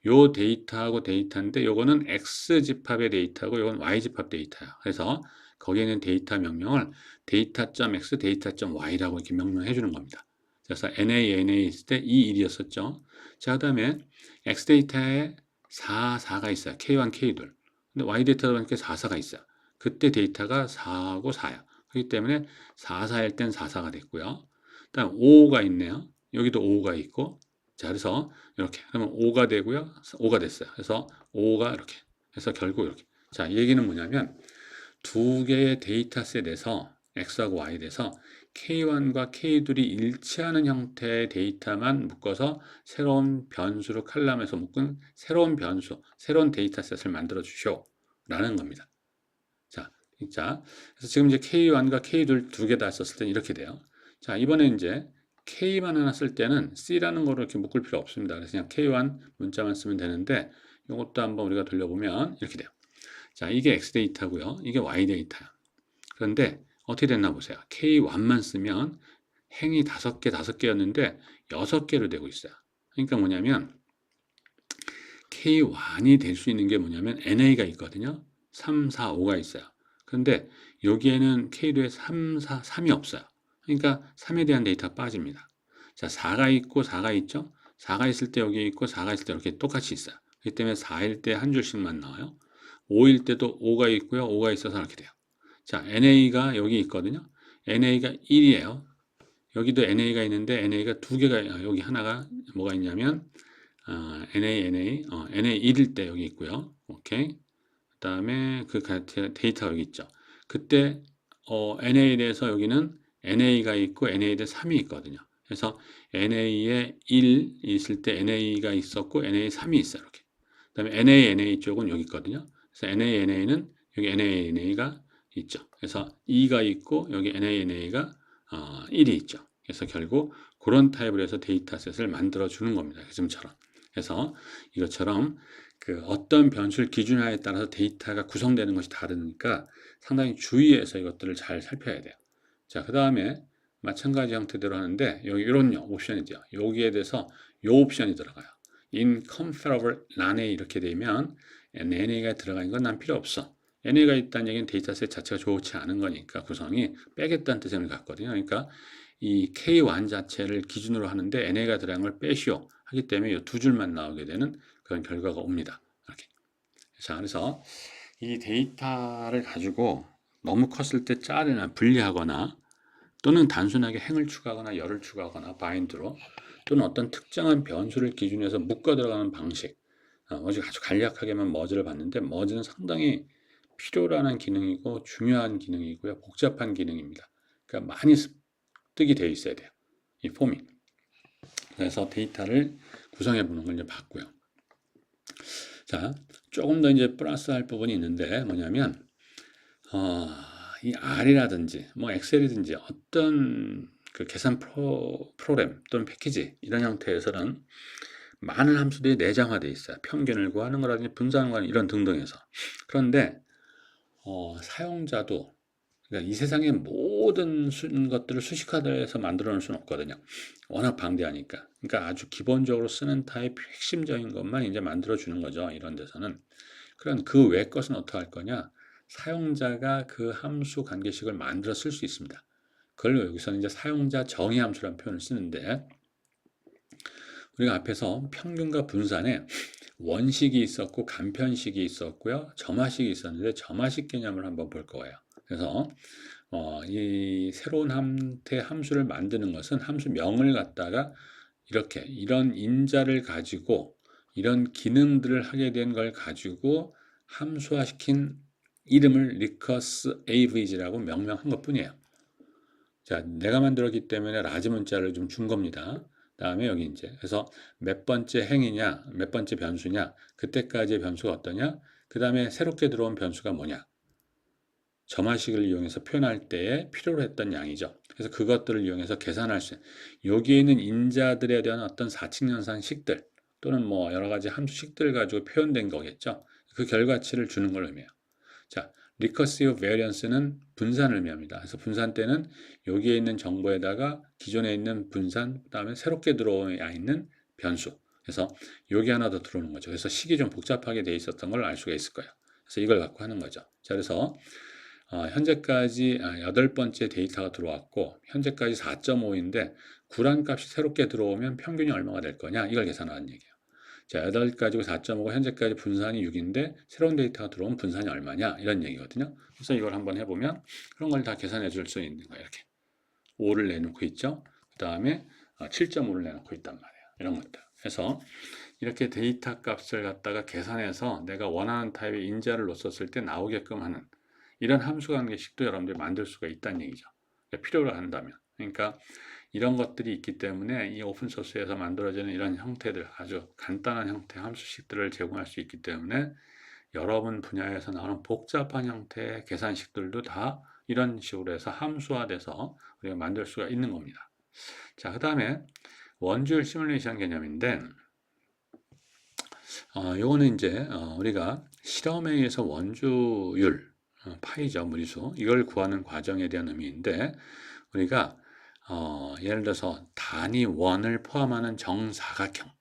요 데이터하고 데이터인데 요거는 X 집합의 데이터고 요건 Y 집합 데이터야. 그래서 거기에 있는 데이터 명령을 데이터.x, 데이터.y라고 이렇게 명명해 주는 겁니다. 그래서 NA 있을 때 2, 1이었었죠. 자, 그다음에 X 데이터에 4, 4가 있어요. K1, K2. 근데 Y 데이터다 보니까 4, 4가 있어요. 그때 데이터가 4하고 4야. 그렇기 때문에 4, 4일 땐 4, 4가 됐고요. 그다음 5가 있네요. 여기도 5가 있고 자, 그래서 이렇게 그러면 5가 되고요. 5가 됐어요. 그래서 5가 이렇게 해서 결국 이렇게 자, 이 얘기는 뭐냐면 두 개의 데이터셋에서 X하고 Y에 대해서 K1과 K2이 일치하는 형태의 데이터만 묶어서 새로운 변수로 칼럼에서 묶은 새로운 변수, 새로운 데이터셋을 만들어 주시오. 라는 겁니다. 자, 그래서 지금 이제 K1과 K2 두 개 다 썼을 때 이렇게 돼요. 자, 이번에 이제 K만 하나 쓸 때는 C라는 거로 이렇게 묶을 필요 없습니다. 그래서 그냥 K1 문자만 쓰면 되는데 이것도 한번 우리가 돌려보면 이렇게 돼요. 자, 이게 X 데이터고요. 이게 Y 데이터야. 그런데 어떻게 됐나 보세요. K1만 쓰면 행이 5개였는데 6개로 되고 있어요. 그러니까 뭐냐면 K1이 될 수 있는 게 뭐냐면 NA가 있거든요. 3, 4, 5가 있어요. 그런데 여기에는 K2에 3이 없어요. 그러니까 3에 대한 데이터가 빠집니다. 자, 4가 있고 4가 있죠. 4가 있을 때 여기 있고 4가 있을 때 이렇게 똑같이 있어요. 그렇기 때문에 4일 때 한 줄씩만 나와요. 5일 때도 5가 있고요. 5가 있어서 이렇게 돼요. 자, NA가 여기 있거든요. NA가 1이에요. 여기도 NA가 있는데 NA가 두 개가 여기 하나가 뭐가 있냐면 NA 1일 때 여기 있고요. 오케이. 그 다음에 그 데이터가 여기 있죠. 그때 NA에 대해서 여기는 NA가 있고 NA에 대해 3이 있거든요. 그래서 NA에 1 있을 때 NA가 있었고 NA에 3이 있어요. 이렇게. 그 다음에 NA 쪽은 여기 있거든요. 그래서 NA는 여기 NA가 있죠. 그래서 2가 있고 여기 NA가 1이 있죠. 그래서 결국 그런 타입으로 해서 데이터셋을 만들어 주는 겁니다. 지금처럼. 그래서 이것처럼 그 어떤 변수를 기준하에 따라서 데이터가 구성되는 것이 다르니까 상당히 주의해서 이것들을 잘 살펴야 돼요. 자, 그 다음에 마찬가지 형태대로 하는데 여기 이런 옵션이죠. 여기에 대해서 이 옵션이 들어가요. incomparable none 이렇게 되면 NA가 들어가는 건 난 필요 없어. NA가 있다는 얘기는 데이터셋 자체가 좋지 않은 거니까 구성이 빼겠다는 뜻을 갖거든요. 그러니까 이 K1 자체를 기준으로 하는데 NA가 들어간 걸 빼시오 하기 때문에 이 두 줄만 나오게 되는 그런 결과가 옵니다. 이렇게. 자, 그래서 이 데이터를 가지고 너무 컸을 때 자르나 분리하거나 또는 단순하게 행을 추가하거나 열을 추가하거나 바인드로 또는 어떤 특정한 변수를 기준해서 묶어 들어가는 방식 아주 간략하게만 머지를 봤는데 머지는 상당히 필요로 하는 기능이고 중요한 기능이고요. 복잡한 기능입니다. 그러니까 많이 습득이 되어 있어야 돼요. 이 폼이. 그래서 데이터를 구성해 보는 걸 이제 봤고요. 자, 조금 더 이제 플러스 할 부분이 있는데 뭐냐면 이 R이라든지 뭐 엑셀이든지 어떤 그 계산 프로그램 또는 패키지 이런 형태에서는 많은 함수들이 내장화되어 있어요. 평균을 구하는 거라든지 분산을 구하는 이런 등등해서. 그런데 사용자도 그러니까 이 세상의 모든 것들을 수식화해서 만들어 놓을 수는 없거든요. 워낙 방대하니까. 그러니까 아주 기본적으로 쓰는 타입 핵심적인 것만 이제 만들어 주는 거죠. 이런 데서는. 그럼 그 외 것은 어떻게 할 거냐? 사용자가 그 함수 관계식을 만들어 쓸 수 있습니다. 그걸 여기서는 이제 사용자 정의 함수라는 표현을 쓰는데 우리가 앞에서 평균과 분산에 원식이 있었고 간편식이 있었고요. 점화식이 있었는데 점화식 개념을 한번 볼 거예요. 그래서 이 새로운 함수를 만드는 것은 함수명을 갖다가 이렇게 이런 인자를 가지고 이런 기능들을 하게 된 걸 가지고 함수화시킨 이름을 recurse average라고 명명한 것뿐이에요. 자, 내가 만들었기 때문에 라지 문자를 좀 준 겁니다. 다음에 여기 이제 그래서 몇 번째 행이냐, 몇 번째 변수냐, 그때까지의 변수가 어떠냐, 그 다음에 새롭게 들어온 변수가 뭐냐. 점화식을 이용해서 표현할 때에 필요로 했던 양이죠. 그래서 그것들을 이용해서 계산할 수 있는 여기에 있는 인자들에 대한 어떤 사칙연산식들 또는 뭐 여러 가지 함수식들 가지고 표현된 거겠죠. 그 결과치를 주는 걸 의미해요. 자, recursive variance는 분산을 의미합니다. 그래서 분산 때는 여기에 있는 정보에다가 기존에 있는 분산, 그다음에 새롭게 들어와 있는 변수. 그래서 여기 하나 더 들어오는 거죠. 그래서 식이 좀 복잡하게 돼 있었던 걸 알 수가 있을 거예요. 그래서 이걸 갖고 하는 거죠. 자, 그래서 현재까지 8번째 데이터가 들어왔고 현재까지 4.5인데 구란 값이 새롭게 들어오면 평균이 얼마가 될 거냐 이걸 계산하는 얘기예요. 자, 8 가지고 4.5고 현재까지 분산이 6인데 새로운 데이터가 들어오면 분산이 얼마냐 이런 얘기거든요. 그래서 이걸 한번 해보면 그런 걸 다 계산해 줄 수 있는 거예요. 이렇게 5를 내놓고 있죠. 그 다음에 7.5를 내놓고 있단 말이에요. 이런 것들. 그래서 이렇게 데이터 값을 갖다가 계산해서 내가 원하는 타입의 인자를 넣었을 때 나오게끔 하는 이런 함수 관계식도 여러분들이 만들 수가 있다는 얘기죠. 그러니까 필요로 한다면. 그러니까 이런 것들이 있기 때문에 이 오픈소스에서 만들어지는 이런 형태들, 아주 간단한 형태 함수식들을 제공할 수 있기 때문에 여러분 분야에서 나오는 복잡한 형태의 계산식들도 다 이런 식으로 해서 함수화돼서 우리가 만들 수가 있는 겁니다. 자, 그 다음에 원주율 시뮬레이션 개념인데, 요거는 이제 우리가 실험에 의해서 원주율, 파이죠, 무리수, 이걸 구하는 과정에 대한 의미인데, 우리가 예를 들어서 단위 원을 포함하는 정사각형이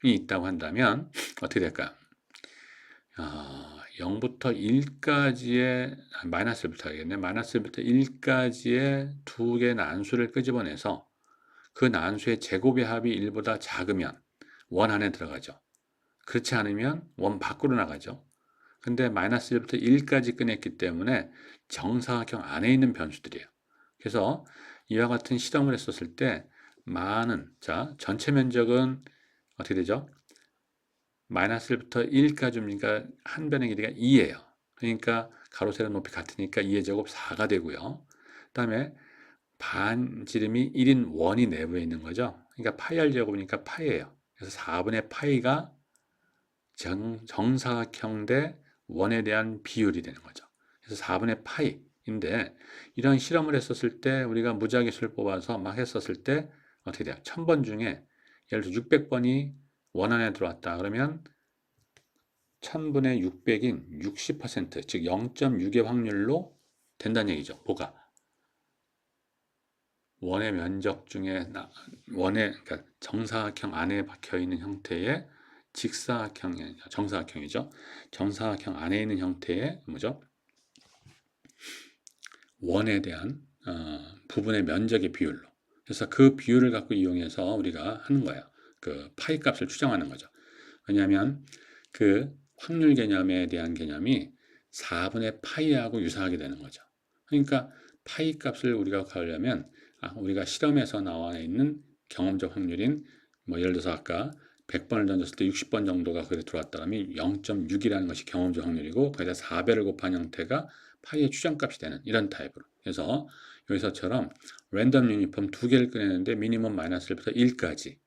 있다고 한다면 어떻게 될까요? 0부터 1까지의 마이너스 1부터 하겠네. 마이너스 1부터 1까지의 두 개의 난수를 끄집어내서 그 난수의 제곱의 합이 1보다 작으면 원 안에 들어가죠. 그렇지 않으면 원 밖으로 나가죠. 근데 마이너스 1부터 1까지 꺼냈기 때문에 정사각형 안에 있는 변수들이에요. 그래서 이와 같은 실험을 했었을 때 자, 전체 면적은 어떻게 되죠? 마이너스 1부터 1까지니까 한 변의 길이가 2예요. 그러니까 가로 세로 높이 같으니까 2의 제곱 4가 되고요. 그 다음에 반지름이 1인 원이 내부에 있는 거죠. 그러니까 파이 r 제곱이니까 파이예요. 그래서 4분의 파이가 정사각형 대 원에 대한 비율이 되는 거죠. 그래서 4분의 파이인데 이런 실험을 했었을 때 우리가 무작위수를 뽑아서 막 했었을 때 어떻게 돼요? 1000번 중에 예를 들어 600번이 원 안에 들어왔다. 그러면 1000분의 600인 60%, 즉 0.6의 확률로 된다는 얘기죠. 뭐가? 원의 면적 중에 그러니까 정사각형 안에 박혀 있는 형태의 정사각형이죠. 정사각형 안에 있는 형태의 뭐죠? 원에 대한 부분의 면적의 비율로. 그래서 그 비율을 갖고 이용해서 우리가 하는 거예요. 그 파이 값을 추정하는 거죠. 왜냐하면 그 확률 개념에 대한 개념이 4분의 파이하고 유사하게 되는 거죠. 그러니까 파이 값을 우리가 구하려면 우리가 실험에서 나와 있는 경험적 확률인 예를 들어서 아까 100번을 던졌을 때 60번 정도가 그래 들어왔다면 0.6이라는 것이 경험적 확률이고 거기다 4배를 곱한 형태가 파이의 추정값이 되는 이런 타입으로. 그래서 여기서처럼 랜덤 유니폼 두 개를 꺼내는데 미니멈 마이너스 1부터 1까지.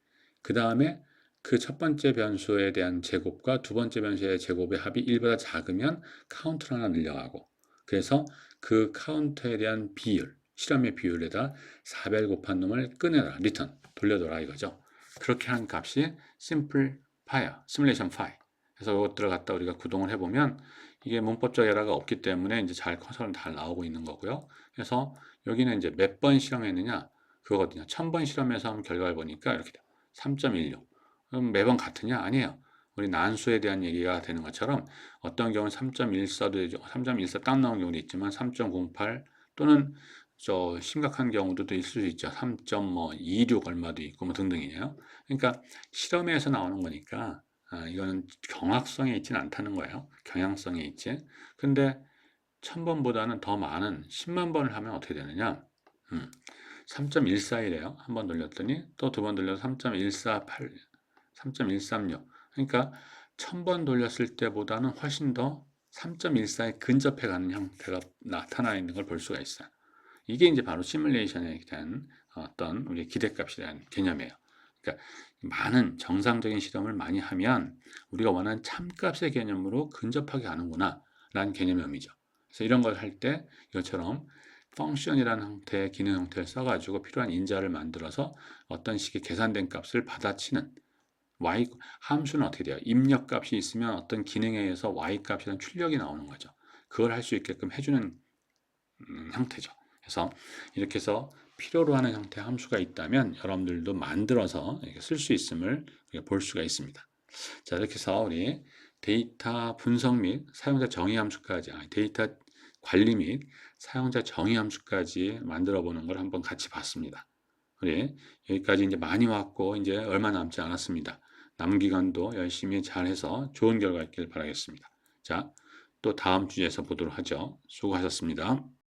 그 다음에 그 첫 번째 변수에 대한 제곱과 두 번째 변수의 제곱의 합이 1보다 작으면 카운트를 하나 늘려가고 그래서 그 카운트에 대한 비율, 실험의 비율에다 4배를 곱한 놈을 꺼내라, 리턴, 돌려둬라 이거죠. 그렇게 한 값이 심플 파이어, 시뮬레이션 파이. 그래서 이것들을 갖다 우리가 구동을 해보면 이게 문법적 에러가 없기 때문에 이제 잘 커서는 잘 나오고 있는 거고요. 그래서 여기는 이제 몇 번 실험했느냐 그거거든요. 1000번 실험해서 한 결과를 보니까 이렇게 돼요. 3.16. 그럼 매번 같으냐? 아니에요. 우리 난수에 대한 얘기가 되는 것처럼 어떤 경우는 3.14도 되죠. 3.14 딱 나온 경우도 있지만 3.08 또는 저 심각한 경우도 있을 수 있죠. 3.26 얼마도 있고 뭐 등등이에요. 그러니까 실험에서 나오는 거니까 이거는 정확성에 있지는 않다는 거예요. 경향성에 있지. 근데 1000번보다는 더 많은 10만 번을 하면 어떻게 되느냐? 3.14이래요. 한 번 돌렸더니 또 두 번 돌려서 3.148, 3.136. 그러니까 1000번 돌렸을 때보다는 훨씬 더 3.14에 근접해 가는 형태가 나타나 있는 걸 볼 수가 있어요. 이게 이제 바로 시뮬레이션에 대한 어떤 우리 기대값에 대한 개념이에요. 그러니까 많은 정상적인 실험을 많이 하면 우리가 원하는 참값의 개념으로 근접하게 가는구나 라는 개념의 의미죠. 그래서 이런 걸 할 때 이것처럼 펑션이라는 형태의 기능 형태를 써가지고 필요한 인자를 만들어서 어떤 식의 계산된 값을 받아치는 y 함수는 어떻게 돼요? 입력값이 있으면 어떤 기능에 의해서 y 값이라는 출력이 나오는 거죠. 그걸 할 수 있게끔 해주는 형태죠. 그래서 이렇게 해서 필요로 하는 형태의 함수가 있다면 여러분들도 만들어서 쓸 수 있음을 볼 수가 있습니다. 자, 이렇게 해서 우리 데이터 분석 및 사용자 정의 함수까지, 데이터 관리 및 사용자 정의 함수까지 만들어 보는 걸 한번 같이 봤습니다. 우리 여기까지 이제 많이 왔고 이제 얼마 남지 않았습니다. 남은 기간도 열심히 잘해서 좋은 결과 있길 바라겠습니다. 자, 또 다음 주에서 보도록 하죠. 수고하셨습니다.